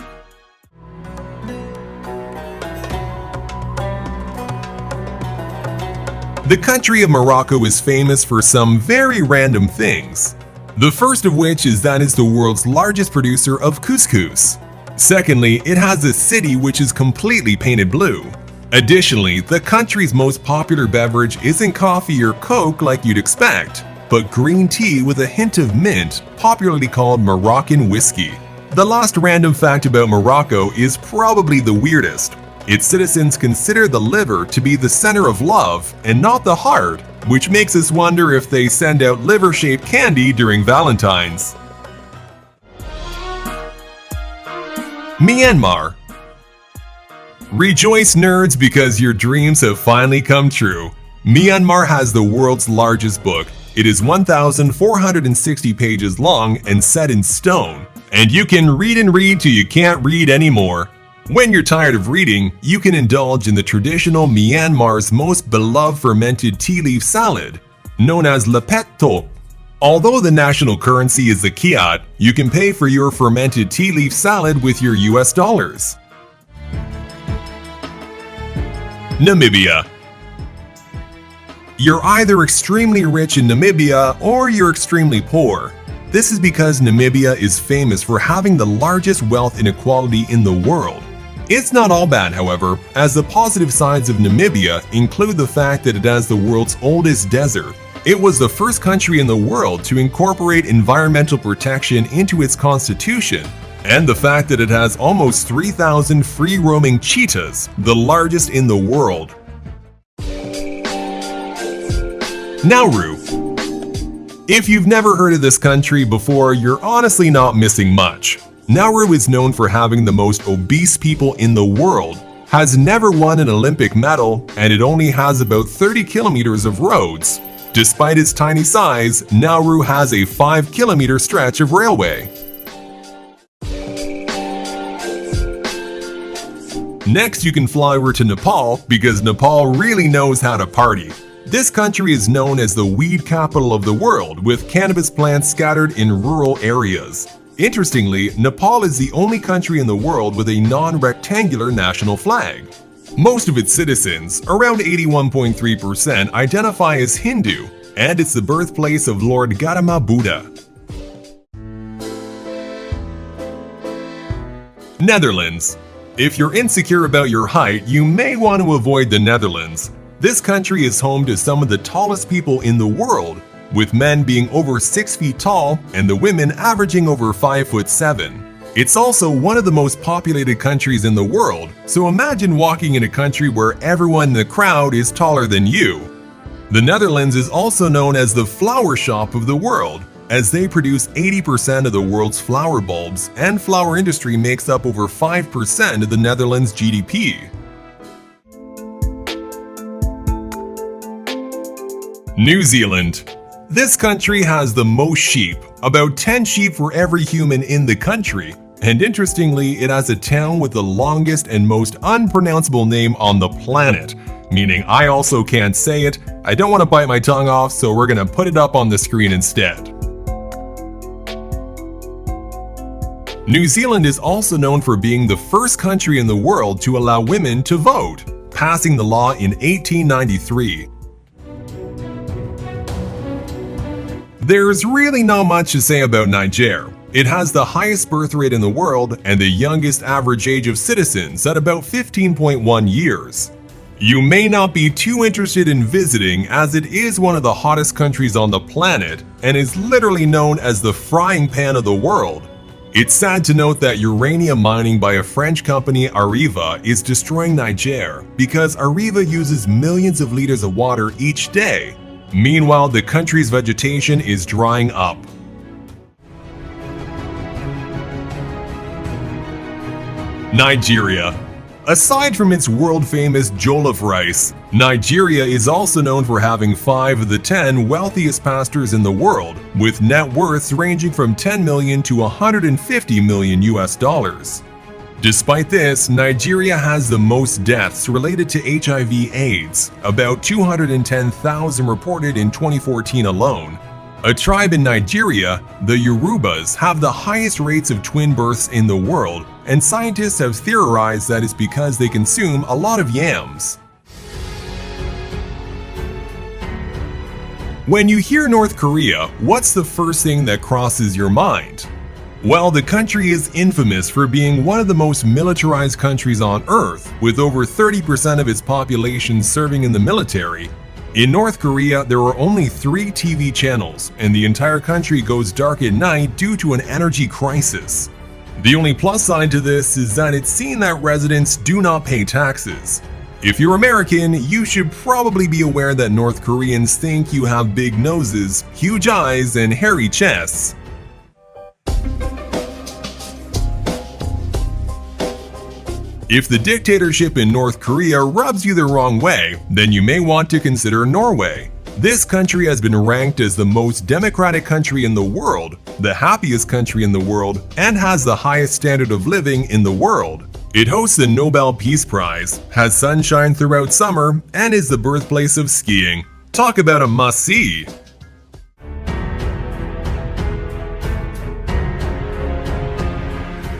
The country of Morocco is famous for some very random things. The first of which is that it's the world's largest producer of couscous. Secondly, it has a city which is completely painted blue. Additionally, the country's most popular beverage isn't coffee or Coke like you'd expect, but green tea with a hint of mint, popularly called Moroccan whiskey. The last random fact about Morocco is probably the weirdest. Its citizens consider the liver to be the center of love and not the heart, which makes us wonder if they send out liver-shaped candy during Valentine's. Myanmar. Rejoice, nerds, because your dreams have finally come true. Myanmar has the world's largest book. It is 1,460 pages long and set in stone, and you can read and read till you can't read anymore. When you're tired of reading, you can indulge in the traditional Myanmar's most beloved fermented tea leaf salad, known as lepet tok. Although the national currency is the kyat, you can pay for your fermented tea leaf salad with your US dollars. Namibia. You're either extremely rich in Namibia or you're extremely poor. This is because Namibia is famous for having the largest wealth inequality in the world. It's not all bad, however, as the positive sides of Namibia include the fact that it has the world's oldest desert. It was the first country in the world to incorporate environmental protection into its constitution, and the fact that it has almost 3,000 free-roaming cheetahs, the largest in the world. Nauru. If you've never heard of this country before, you're honestly not missing much. Nauru is known for having the most obese people in the world, has never won an Olympic medal, and it only has about 30 kilometers of roads. Despite its tiny size, Nauru has a 5-kilometer stretch of railway. Next, you can fly over to Nepal because Nepal really knows how to party. This country is known as the weed capital of the world, with cannabis plants scattered in rural areas. Interestingly, Nepal is the only country in the world with a non-rectangular national flag. Most of its citizens, around 81.3%, identify as Hindu, and it's the birthplace of Lord Gautama Buddha. Netherlands. If you're insecure about your height, you may want to avoid the Netherlands. This country is home to some of the tallest people in the world, with men being over 6 feet tall and the women averaging over 5'7". It's also one of the most populated countries in the world, so imagine walking in a country where everyone in the crowd is taller than you. The Netherlands is also known as the flower shop of the world, as they produce 80% of the world's flower bulbs, and flower industry makes up over 5% of the Netherlands' GDP. New Zealand. This country has the most sheep, about 10 sheep for every human in the country, and interestingly, it has a town with the longest and most unpronounceable name on the planet, meaning I also can't say it. I don't want to bite my tongue off, so we're gonna put it up on the screen instead. New Zealand is also known for being the first country in the world to allow women to vote, passing the law in 1893. There's really not much to say about Niger. It has the highest birth rate in the world and the youngest average age of citizens at about 15.1 years. You may not be too interested in visiting, as it is one of the hottest countries on the planet and is literally known as the frying pan of the world. It's sad to note that uranium mining by a French company, Areva, is destroying Niger because Areva uses millions of liters of water each day. Meanwhile, the country's vegetation is drying up. Nigeria. Aside from its world-famous jollof rice, Nigeria is also known for having 5 of the 10 wealthiest pastors in the world, with net worths ranging from 10 million to 150 million US. Despite this, Nigeria has the most deaths related to HIV/AIDS, about 210,000 reported in 2014 alone. A tribe in Nigeria, the Yorubas, have the highest rates of twin births in the world, and scientists have theorized that it's because they consume a lot of yams. When you hear North Korea, what's the first thing that crosses your mind? Well, the country is infamous for being one of the most militarized countries on Earth, with over 30% of its population serving in the military. In North Korea, there are only 3 TV channels, and the entire country goes dark at night due to an energy crisis. The only plus side to this is that it's seen that residents do not pay taxes. If you're American, you should probably be aware that North Koreans think you have big noses, huge eyes, and hairy chests. If the dictatorship in North Korea rubs you the wrong way, then you may want to consider Norway. This country has been ranked as the most democratic country in the world, the happiest country in the world, and has the highest standard of living in the world. It hosts the Nobel Peace Prize, has sunshine throughout summer, and is the birthplace of skiing. Talk about a must-see!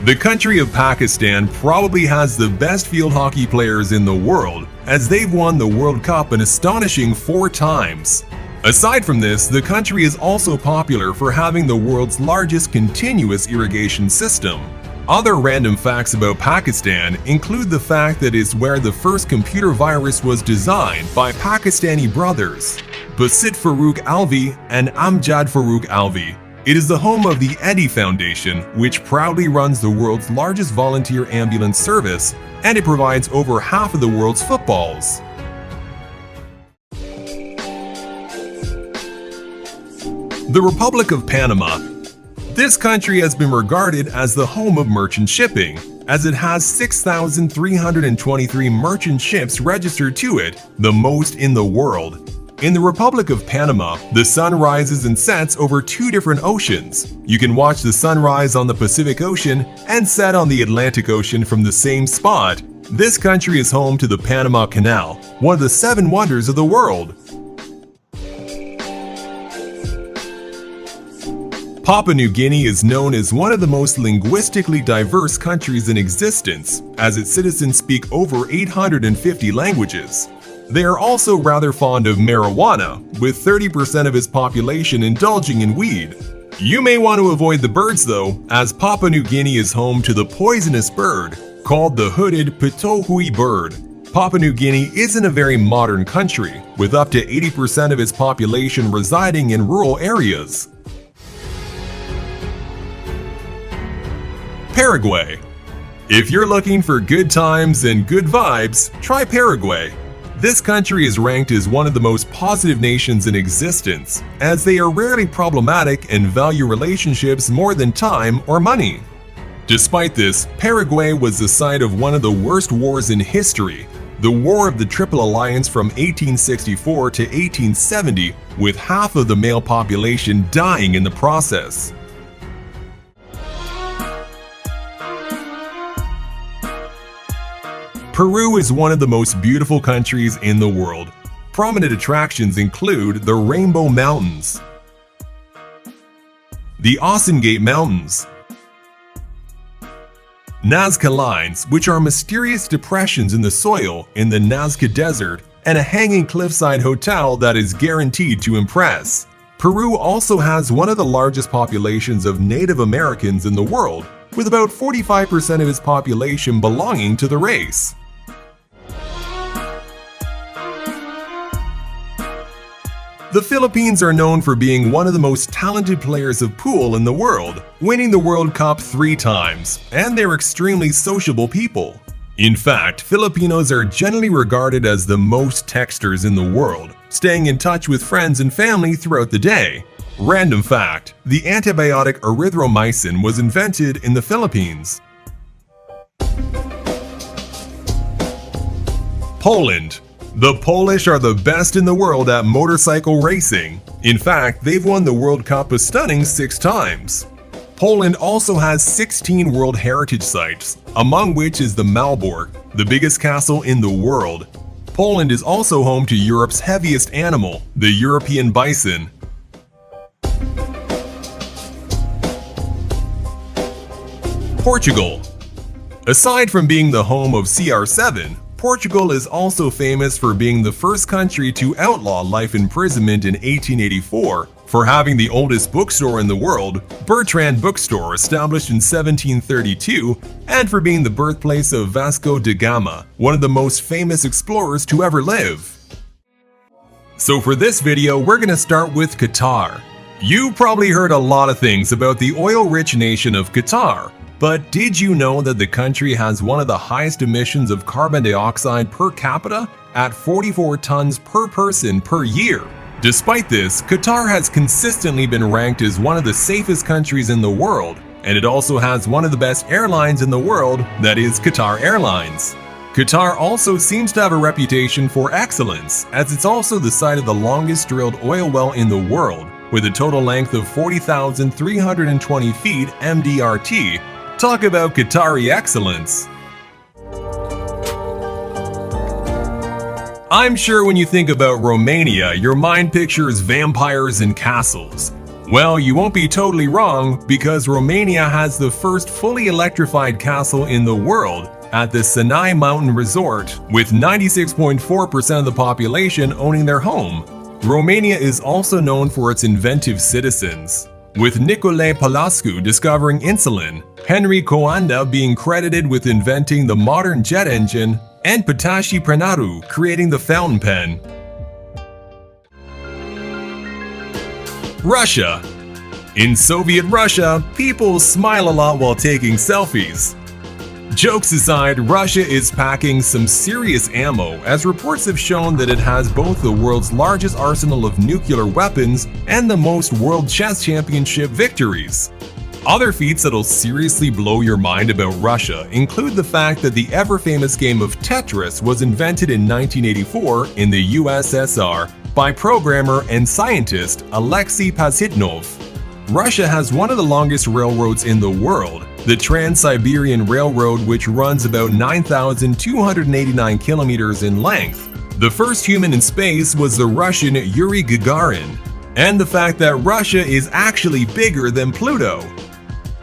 The country of Pakistan probably has the best field hockey players in the world, as they've won the World Cup an astonishing 4 times. Aside from this, the country is also popular for having the world's largest continuous irrigation system. Other random facts about Pakistan include the fact that it's where the first computer virus was designed by Pakistani brothers, Basit Farooq Alvi and Amjad Farooq Alvi. It is the home of the Eddy Foundation, which proudly runs the world's largest volunteer ambulance service, and it provides over half of the world's footballs. The Republic of Panama. This country has been regarded as the home of merchant shipping. as it has 6,323 merchant ships registered to it, the most in the world. In the Republic of Panama, the sun rises and sets over two different oceans. You can watch the sunrise on the Pacific Ocean and set on the Atlantic Ocean from the same spot. This country is home to the Panama Canal, one of the 7 wonders of the world. Papua New Guinea is known as one of the most linguistically diverse countries in existence, as its citizens speak over 850 languages. They are also rather fond of marijuana, with 30% of its population indulging in weed. You may want to avoid the birds though, as Papua New Guinea is home to the poisonous bird, called the hooded pitohui bird. Papua New Guinea isn't a very modern country, with up to 80% of its population residing in rural areas. Paraguay. If you're looking for good times and good vibes, try Paraguay. This country is ranked as one of the most positive nations in existence, as they are rarely problematic and value relationships more than time or money. Despite this, Paraguay was the site of one of the worst wars in history, the War of the Triple Alliance from 1864 to 1870, with half of the male population dying in the process. Peru is one of the most beautiful countries in the world. Prominent attractions include the Rainbow Mountains, the Osengate Mountains, Nazca Lines, which are mysterious depressions in the soil in the Nazca Desert, and a hanging cliffside hotel that is guaranteed to impress. Peru also has one of the largest populations of Native Americans in the world, with about 45% of its population belonging to the race. The Philippines are known for being one of the most talented players of pool in the world, winning the World Cup 3 times, and they're extremely sociable people. In fact, Filipinos are generally regarded as the most texters in the world, staying in touch with friends and family throughout the day. Random fact: the antibiotic erythromycin was invented in the Philippines. Poland. The Polish are the best in the world at motorcycle racing. In fact, they've won the World Cup a stunning 6 times. Poland also has 16 World Heritage Sites, among which is the Malbork, the biggest castle in the world. Poland is also home to Europe's heaviest animal, the European bison. Portugal. Aside from being the home of CR7, Portugal is also famous for being the first country to outlaw life imprisonment in 1884, for having the oldest bookstore in the world, Bertrand Bookstore, established in 1732, and for being the birthplace of Vasco da Gama, one of the most famous explorers to ever live. So for this video, we're gonna start with Qatar. You probably heard a lot of things about the oil-rich nation of Qatar. But did you know that the country has one of the highest emissions of carbon dioxide per capita at 44 tons per person per year? Despite this, Qatar has consistently been ranked as one of the safest countries in the world, and it also has one of the best airlines in the world, that is Qatar Airlines. Qatar also seems to have a reputation for excellence, as it's also the site of the longest drilled oil well in the world, with a total length of 40,320 feet MDRT. Talk about Qatari excellence. I'm sure when you think about Romania, your mind pictures vampires and castles. Well, you won't be totally wrong, because Romania has the first fully electrified castle in the world at the Sinai Mountain Resort, with 96.4% of the population owning their home. Romania is also known for its inventive citizens, with Nicolae Palascu discovering insulin, Henry Coanda being credited with inventing the modern jet engine, and Patashi Pranaru creating the fountain pen. Russia. In Soviet Russia, people smile a lot while taking selfies. Jokes aside, Russia is packing some serious ammo, as reports have shown that it has both the world's largest arsenal of nuclear weapons and the most World Chess Championship victories. Other feats that'll seriously blow your mind about Russia include the fact that the ever-famous game of Tetris was invented in 1984 in the USSR by programmer and scientist Alexei Pazitnov. Russia has one of the longest railroads in the world, the Trans-Siberian Railroad, which runs about 9,289 kilometers in length. The first human in space was the Russian Yuri Gagarin. And the fact that Russia is actually bigger than Pluto.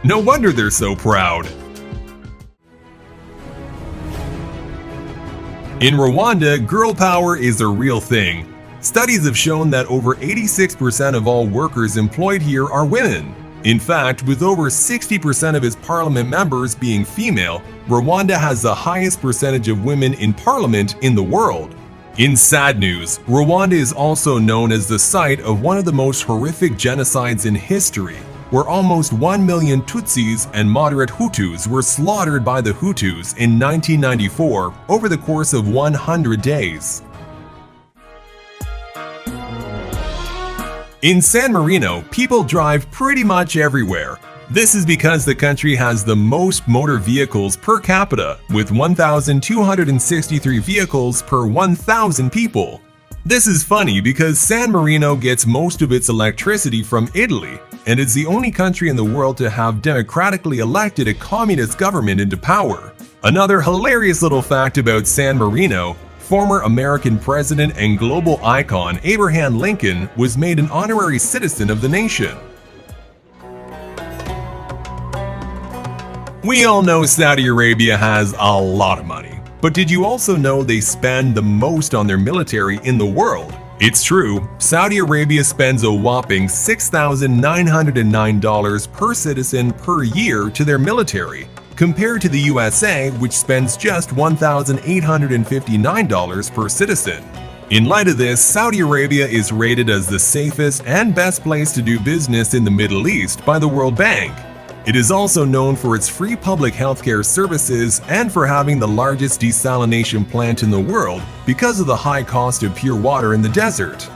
No wonder they're so proud. In Rwanda, girl power is a real thing. Studies have shown that over 86% of all workers employed here are women. In fact, with over 60% of its parliament members being female, Rwanda has the highest percentage of women in parliament in the world. In sad news, Rwanda is also known as the site of one of the most horrific genocides in history, where almost 1 million Tutsis and moderate Hutus were slaughtered by the Hutus in 1994 over the course of 100 days. In San Marino, people drive pretty much everywhere. This is because the country has the most motor vehicles per capita, with 1,263 vehicles per 1,000 people. This is funny because San Marino gets most of its electricity from Italy, and it's the only country in the world to have democratically elected a communist government into power. Another hilarious little fact about San Marino: former American president and global icon Abraham Lincoln was made an honorary citizen of the nation. We all know Saudi Arabia has a lot of money, but did you also know they spend the most on their military in the world? It's true, Saudi Arabia spends a whopping $6,909 per citizen per year to their military, compared to the USA, which spends just $1,859 per citizen. In light of this, Saudi Arabia is rated as the safest and best place to do business in the Middle East by the World Bank. It is also known for its free public healthcare services and for having the largest desalination plant in the world because of the high cost of pure water in the desert.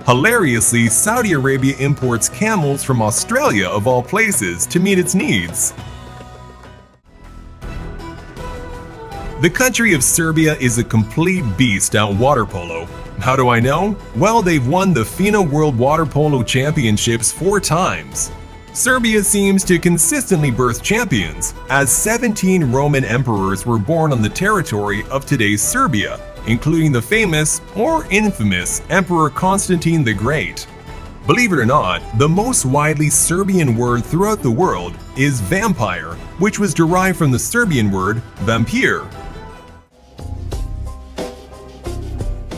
Hilariously, Saudi Arabia imports camels from Australia of all places to meet its needs. The country of Serbia is a complete beast at water polo. How do I know? Well, they've won the FINA World Water Polo Championships 4 times. Serbia seems to consistently birth champions, as 17 Roman emperors were born on the territory of today's Serbia, including the famous, or infamous, Emperor Constantine the Great. Believe it or not, the most widely Serbian word throughout the world is vampire, which was derived from the Serbian word vampir.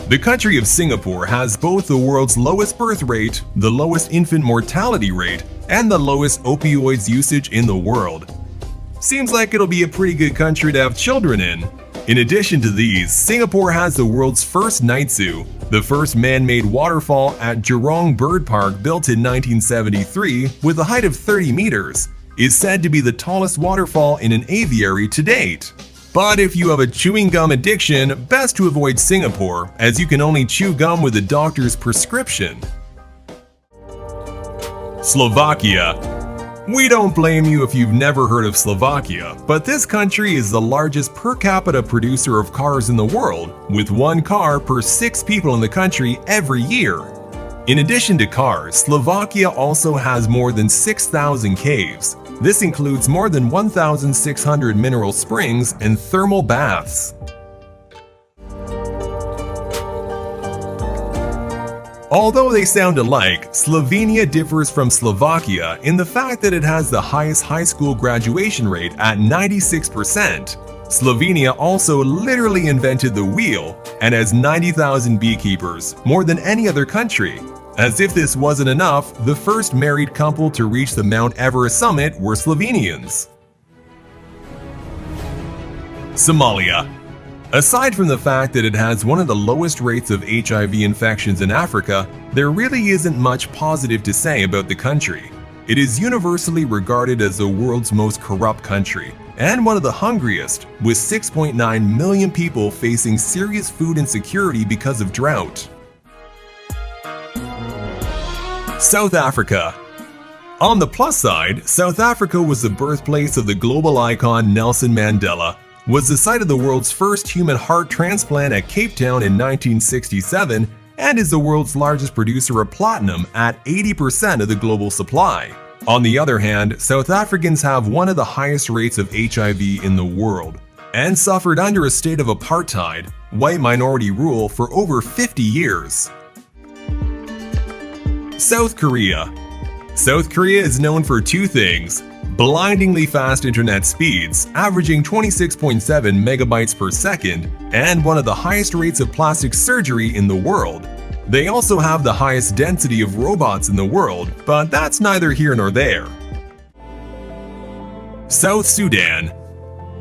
The country of Singapore has both the world's lowest birth rate, the lowest infant mortality rate, and the lowest opioids usage in the world. Seems like it'll be a pretty good country to have children in. In addition to these, Singapore has the world's first night zoo. The first man-made waterfall at Jurong Bird Park, built in 1973 with a height of 30 meters, is said to be the tallest waterfall in an aviary to date. But if you have a chewing gum addiction, best to avoid Singapore, as you can only chew gum with a doctor's prescription. Slovakia. We don't blame you if you've never heard of Slovakia, but this country is the largest per capita producer of cars in the world, with 1 car per 6 people in the country every year. In addition to cars, Slovakia also has more than 6,000 caves. This includes more than 1,600 mineral springs and thermal baths. Although they sound alike, Slovenia differs from Slovakia in the fact that it has the highest high school graduation rate at 96%. Slovenia also literally invented the wheel and has 90,000 beekeepers, more than any other country. As if this wasn't enough, the first married couple to reach the Mount Everest summit were Slovenians. Somalia. Aside from the fact that it has one of the lowest rates of HIV infections in Africa, there really isn't much positive to say about the country. It is universally regarded as the world's most corrupt country, and one of the hungriest, with 6.9 million people facing serious food insecurity because of drought. South Africa. On the plus side, South Africa was the birthplace of the global icon Nelson Mandela, was the site of the world's first human heart transplant at Cape Town in 1967, and is the world's largest producer of platinum at 80% of the global supply. On the other hand, South Africans have one of the highest rates of HIV in the world, and suffered under a state of apartheid, white minority rule, for over 50 years. South Korea. South Korea is known for two things: blindingly fast internet speeds, averaging 26.7 megabytes per second, and one of the highest rates of plastic surgery in the world. They also have the highest density of robots in the world, but that's neither here nor there. South Sudan.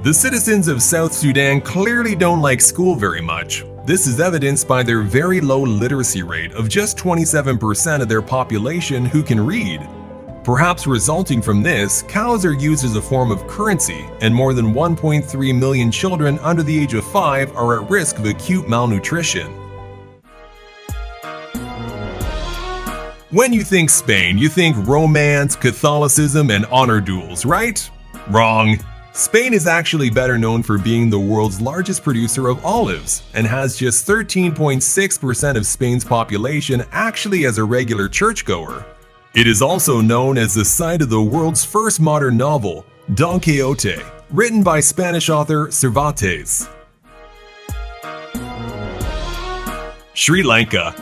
The citizens of South Sudan clearly don't like school very much. This is evidenced by their very low literacy rate of just 27% of their population who can read. Perhaps resulting from this, cows are used as a form of currency, and more than 1.3 million children under the age of 5 are at risk of acute malnutrition. When you think Spain, you think romance, Catholicism, and honor duels, right? Wrong. Spain is actually better known for being the world's largest producer of olives, and has just 13.6% of Spain's population actually as a regular churchgoer. It is also known as the site of the world's first modern novel, Don Quixote, written by Spanish author Cervantes. Sri Lanka.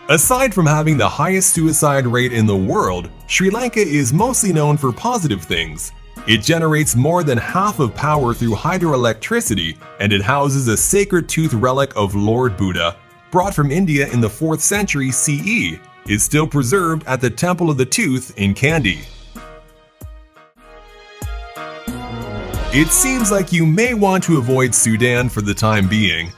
Aside from having the highest suicide rate in the world, Sri Lanka is mostly known for positive things. It generates more than half of power through hydroelectricity, and it houses a sacred tooth relic of Lord Buddha, brought from India in the 4th century CE, is still preserved at the Temple of the Tooth in Kandy. It seems like you may want to avoid Sudan for the time being.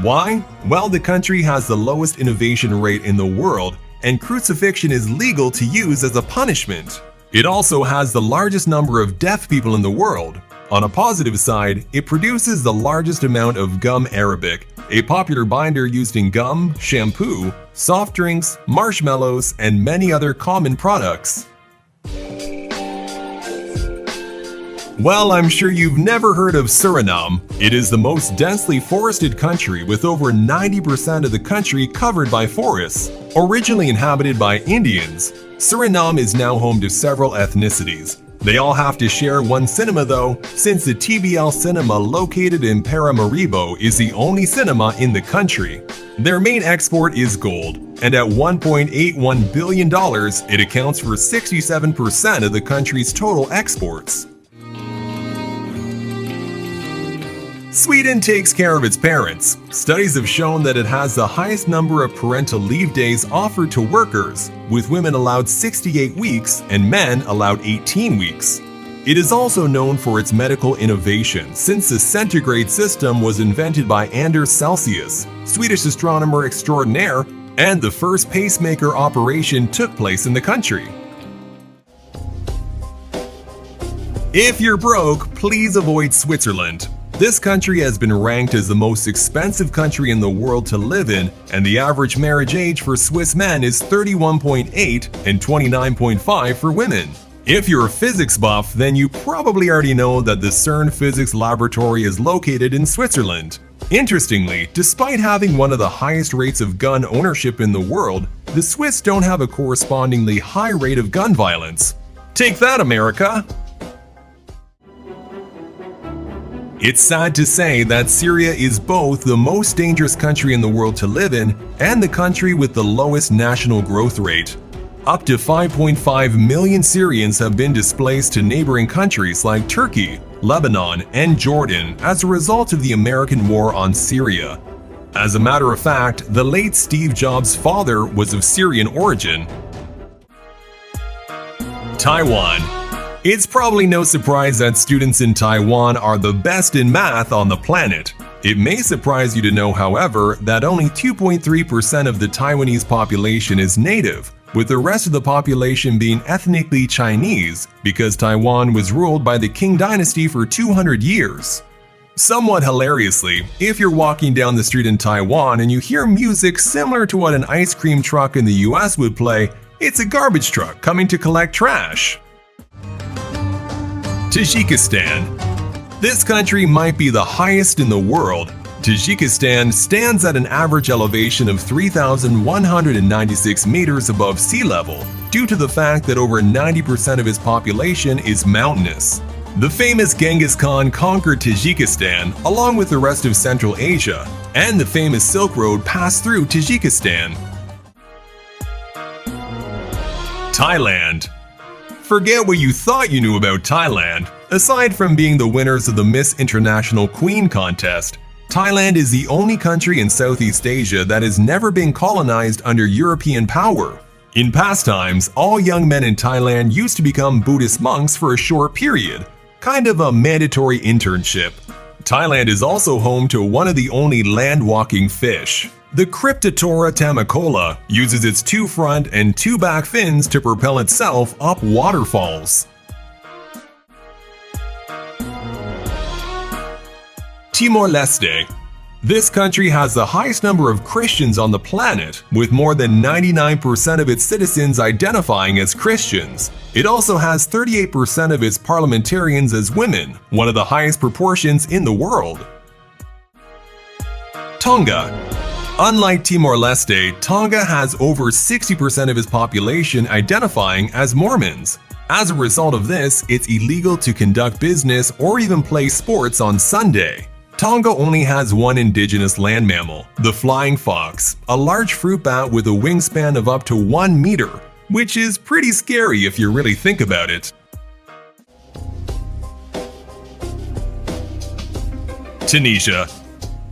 Why? Well, the country has the lowest innovation rate in the world, and crucifixion is legal to use as a punishment. It also has the largest number of deaf people in the world. On a positive side, it produces the largest amount of gum arabic, a popular binder used in gum, shampoo, soft drinks, marshmallows, and many other common products. Well, I'm sure you've never heard of Suriname. It is the most densely forested country, with over 90% of the country covered by forests. Originally inhabited by Indians, Suriname is now home to several ethnicities. They all have to share one cinema though, since the TBL cinema located in Paramaribo is the only cinema in the country. Their main export is gold, and at $1.81 billion, it accounts for 67% of the country's total exports. Sweden takes care of its parents. Studies have shown that it has the highest number of parental leave days offered to workers, with women allowed 68 weeks and men allowed 18 weeks. It is also known for its medical innovation, since the centigrade system was invented by Anders Celsius, Swedish astronomer extraordinaire, and the first pacemaker operation took place in the country. If you're broke, please avoid Switzerland. This country has been ranked as the most expensive country in the world to live in, and the average marriage age for Swiss men is 31.8 and 29.5 for women. If you're a physics buff, then you probably already know that the CERN Physics Laboratory is located in Switzerland. Interestingly, despite having one of the highest rates of gun ownership in the world, the Swiss don't have a correspondingly high rate of gun violence. Take that, America! It's sad to say that Syria is both the most dangerous country in the world to live in and the country with the lowest national growth rate. Up to 5.5 million Syrians have been displaced to neighboring countries like Turkey, Lebanon, and Jordan as a result of the American war on Syria. As a matter of fact, the late Steve Jobs' father was of Syrian origin. Taiwan. It's probably no surprise that students in Taiwan are the best in math on the planet. It may surprise you to know, however, that only 2.3% of the Taiwanese population is native, with the rest of the population being ethnically Chinese, because Taiwan was ruled by the Qing dynasty for 200 years. Somewhat hilariously, if you're walking down the street in Taiwan and you hear music similar to what an ice cream truck in the US would play, It's a garbage truck coming to collect trash. Tajikistan. This country might be the highest in the world. Tajikistan stands at an average elevation of 3,196 meters above sea level due to the fact that over 90% of its population is mountainous. The famous Genghis Khan conquered Tajikistan along with the rest of Central Asia, and the famous Silk Road passed through Tajikistan. Thailand. Forget what you thought you knew about Thailand. Aside from being the winners of the Miss International Queen contest, Thailand is the only country in Southeast Asia that has never been colonized under European power. In past times, all young men in Thailand used to become Buddhist monks for a short period, kind of a mandatory internship. Thailand is also home to one of the only land-walking fish. The Cryptotora tamacola uses its 2 front and 2 back fins to propel itself up waterfalls. Timor-Leste. This country has the highest number of Christians on the planet, with more than 99% of its citizens identifying as Christians. It also has 38% of its parliamentarians as women, one of the highest proportions in the world. Tonga. Unlike Timor-Leste, Tonga has over 60% of its population identifying as Mormons. As a result of this, it's illegal to conduct business or even play sports on Sunday. Tonga only has one indigenous land mammal, the flying fox, a large fruit bat with a wingspan of up to 1 meter, which is pretty scary if you really think about it. Tunisia.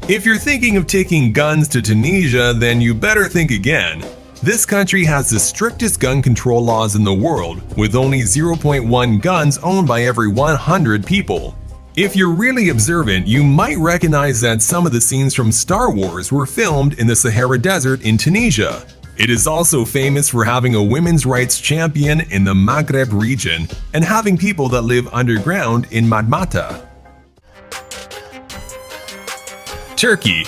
If you're thinking of taking guns to Tunisia, then you better think again. This country has the strictest gun control laws in the world, with only 0.1 guns owned by every 100 people. If you're really observant, you might recognize that some of the scenes from Star Wars were filmed in the Sahara Desert in Tunisia. It is also famous for having a women's rights champion in the Maghreb region and having people that live underground in Matmata. Turkey.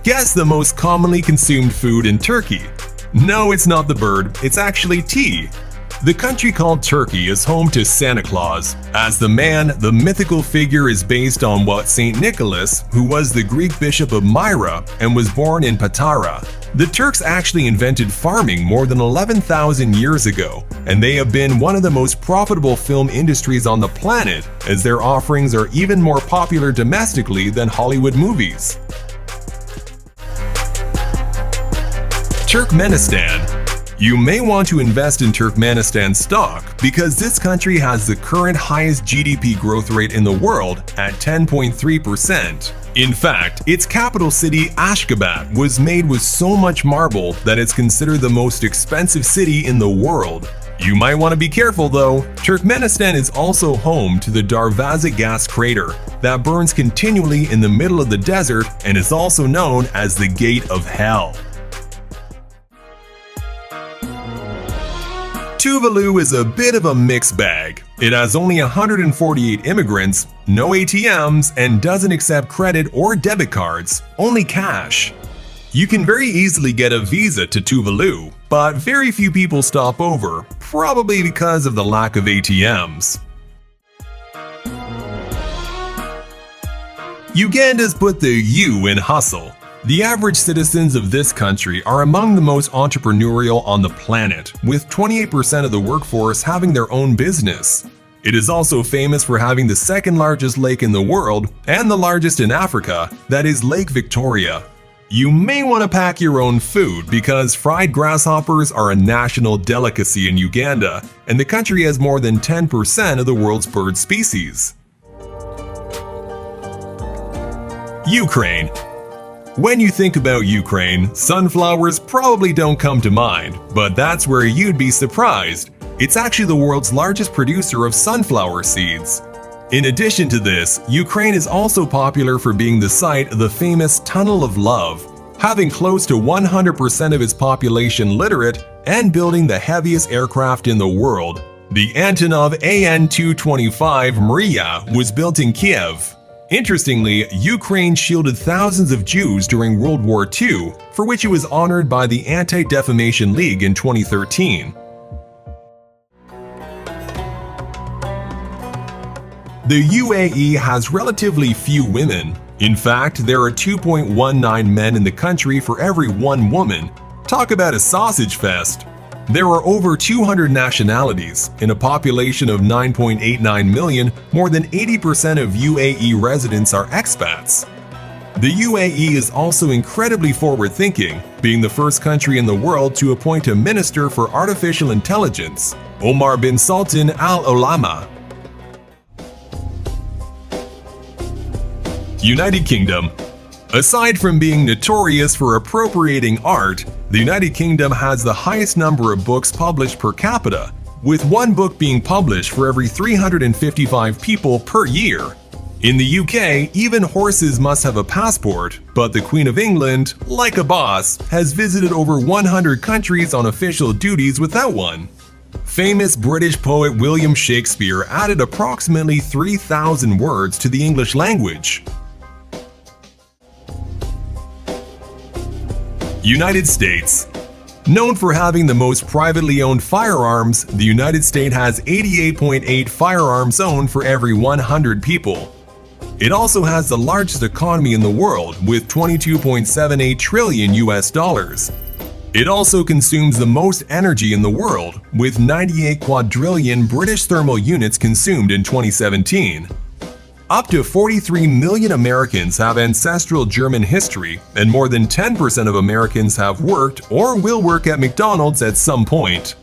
Guess the most commonly consumed food in Turkey. No, it's not the bird, it's actually tea. The country called Turkey is home to Santa Claus, as the mythical figure is based on what St. Nicholas, who was the Greek bishop of Myra and was born in Patara. The Turks actually invented farming more than 11,000 years ago, and they have been one of the most profitable film industries on the planet, as their offerings are even more popular domestically than Hollywood movies. Turkmenistan. You may want to invest in Turkmenistan stock because this country has the current highest GDP growth rate in the world at 10.3%. In fact, its capital city Ashgabat was made with so much marble that it's considered the most expensive city in the world. You might want to be careful though. Turkmenistan is also home to the Darvaza gas crater that burns continually in the middle of the desert and is also known as the Gate of Hell. Tuvalu is a bit of a mixed bag. It has only 148 immigrants, no ATMs, and doesn't accept credit or debit cards, only cash. You can very easily get a visa to Tuvalu, but very few people stop over, probably because of the lack of ATMs. Uganda's put the U in hustle. The average citizens of this country are among the most entrepreneurial on the planet, with 28% of the workforce having their own business. It is also famous for having the second largest lake in the world and the largest in Africa, that is Lake Victoria. You may want to pack your own food because fried grasshoppers are a national delicacy in Uganda, and the country has more than 10% of the world's bird species. Ukraine. When you think about Ukraine, sunflowers probably don't come to mind, but that's where you'd be surprised. It's actually the world's largest producer of sunflower seeds. In addition to this, Ukraine is also popular for being the site of the famous Tunnel of Love, having close to 100% of its population literate and building the heaviest aircraft in the world, The Antonov AN-225 Mriya was built in Kiev. Interestingly, Ukraine shielded thousands of Jews during World War II, for which it was honored by the Anti-Defamation League in 2013. The UAE has relatively few women. In fact, there are 2.19 men in the country for every 1 woman. Talk about a sausage fest! There are over 200 nationalities. In a population of 9.89 million, more than 80% of UAE residents are expats. The UAE is also incredibly forward-thinking, being the first country in the world to appoint a minister for artificial intelligence, Omar bin Sultan Al Olama. United Kingdom. Aside from being notorious for appropriating art, the United Kingdom has the highest number of books published per capita, with 1 book being published for every 355 people per year. In the UK, even horses must have a passport, but the Queen of England, like a boss, has visited over 100 countries on official duties without one. Famous British poet William Shakespeare added approximately 3,000 words to the English language. United States. Known for having the most privately owned firearms, the United States has 88.8 firearms owned for every 100 people. It also has the largest economy in the world with 22.78 trillion US dollars. It also consumes the most energy in the world with 98 quadrillion British thermal units consumed in 2017. Up to 43 million Americans have ancestral German history, and more than 10% of Americans have worked or will work at McDonald's at some point.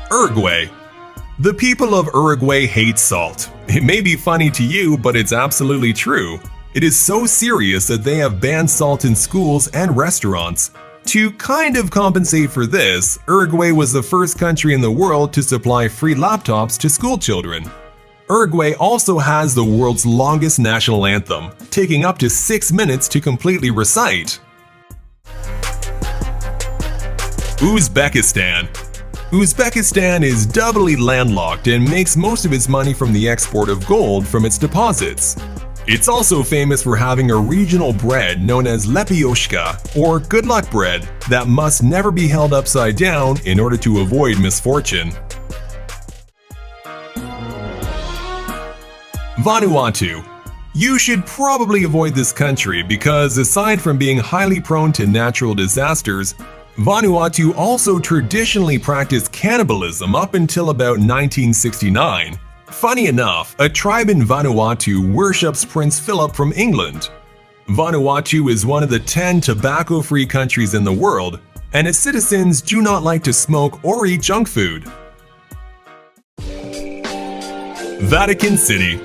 Uruguay. The people of Uruguay hate salt. It may be funny to you, but it's absolutely true. It is so serious that they have banned salt in schools and restaurants. To kind of compensate for this, Uruguay was the first country in the world to supply free laptops to school children. Uruguay also has the world's longest national anthem, taking up to 6 minutes to completely recite. Uzbekistan. Uzbekistan is doubly landlocked and makes most of its money from the export of gold from its deposits. It's also famous for having a regional bread known as lepioshka, or good luck bread, that must never be held upside down in order to avoid misfortune. Vanuatu. You should probably avoid this country because aside from being highly prone to natural disasters, Vanuatu also traditionally practiced cannibalism up until about 1969. Funny enough, a tribe in Vanuatu worships Prince Philip from England. Vanuatu is one of the 10 tobacco-free countries in the world, and its citizens do not like to smoke or eat junk food. Vatican City.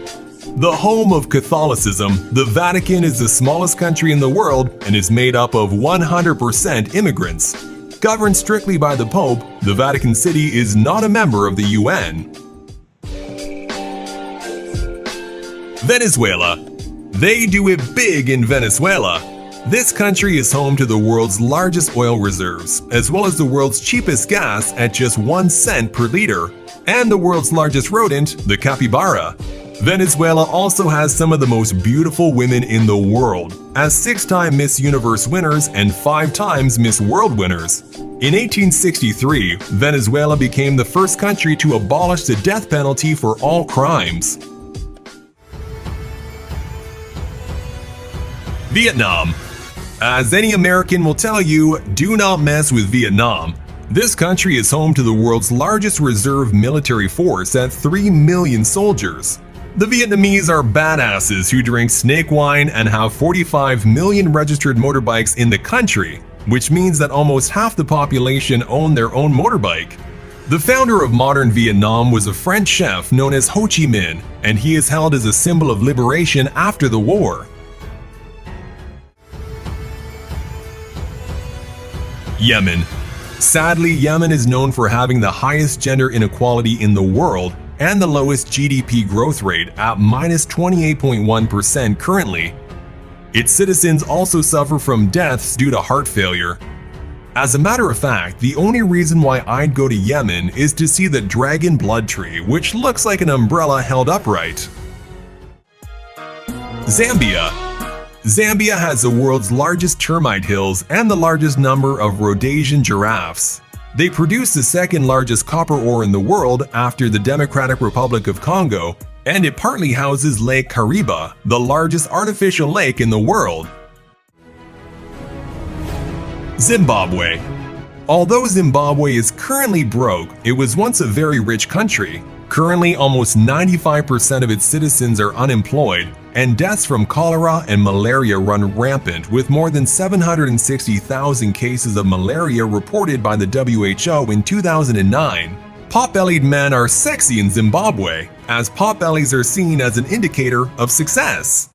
The home of Catholicism, the Vatican is the smallest country in the world and is made up of 100% immigrants. Governed strictly by the Pope, the Vatican City is not a member of the UN. Venezuela. They do it big in Venezuela. This country is home to the world's largest oil reserves, as well as the world's cheapest gas at just 1 cent per liter, and the world's largest rodent, the capybara. Venezuela also has some of the most beautiful women in the world, as 6-time Miss Universe winners and 5 times Miss World winners. In 1863, Venezuela became the first country to abolish the death penalty for all crimes. Vietnam. As any American will tell you, do not mess with Vietnam. This country is home to the world's largest reserve military force at 3 million soldiers. The Vietnamese are badasses who drink snake wine and have 45 million registered motorbikes in the country, which means that almost half the population own their own motorbike. The founder of modern Vietnam was a French chef known as Ho Chi Minh, and he is held as a symbol of liberation after the war. Yemen. Sadly, Yemen is known for having the highest gender inequality in the world and the lowest GDP growth rate at -28.1% currently. Its citizens also suffer from deaths due to heart failure. As a matter of fact, the only reason why I'd go to Yemen is to see the dragon blood tree, which looks like an umbrella held upright. Zambia. Zambia has the world's largest termite hills and the largest number of Rhodesian giraffes. They produce the second largest copper ore in the world after the Democratic Republic of Congo, and it partly houses Lake Kariba, the largest artificial lake in the world. Zimbabwe. Although Zimbabwe is currently broke, it was once a very rich country. Currently, almost 95% of its citizens are unemployed, and deaths from cholera and malaria run rampant, with more than 760,000 cases of malaria reported by the WHO in 2009. Pot-bellied men are sexy in Zimbabwe, as pot-bellies are seen as an indicator of success.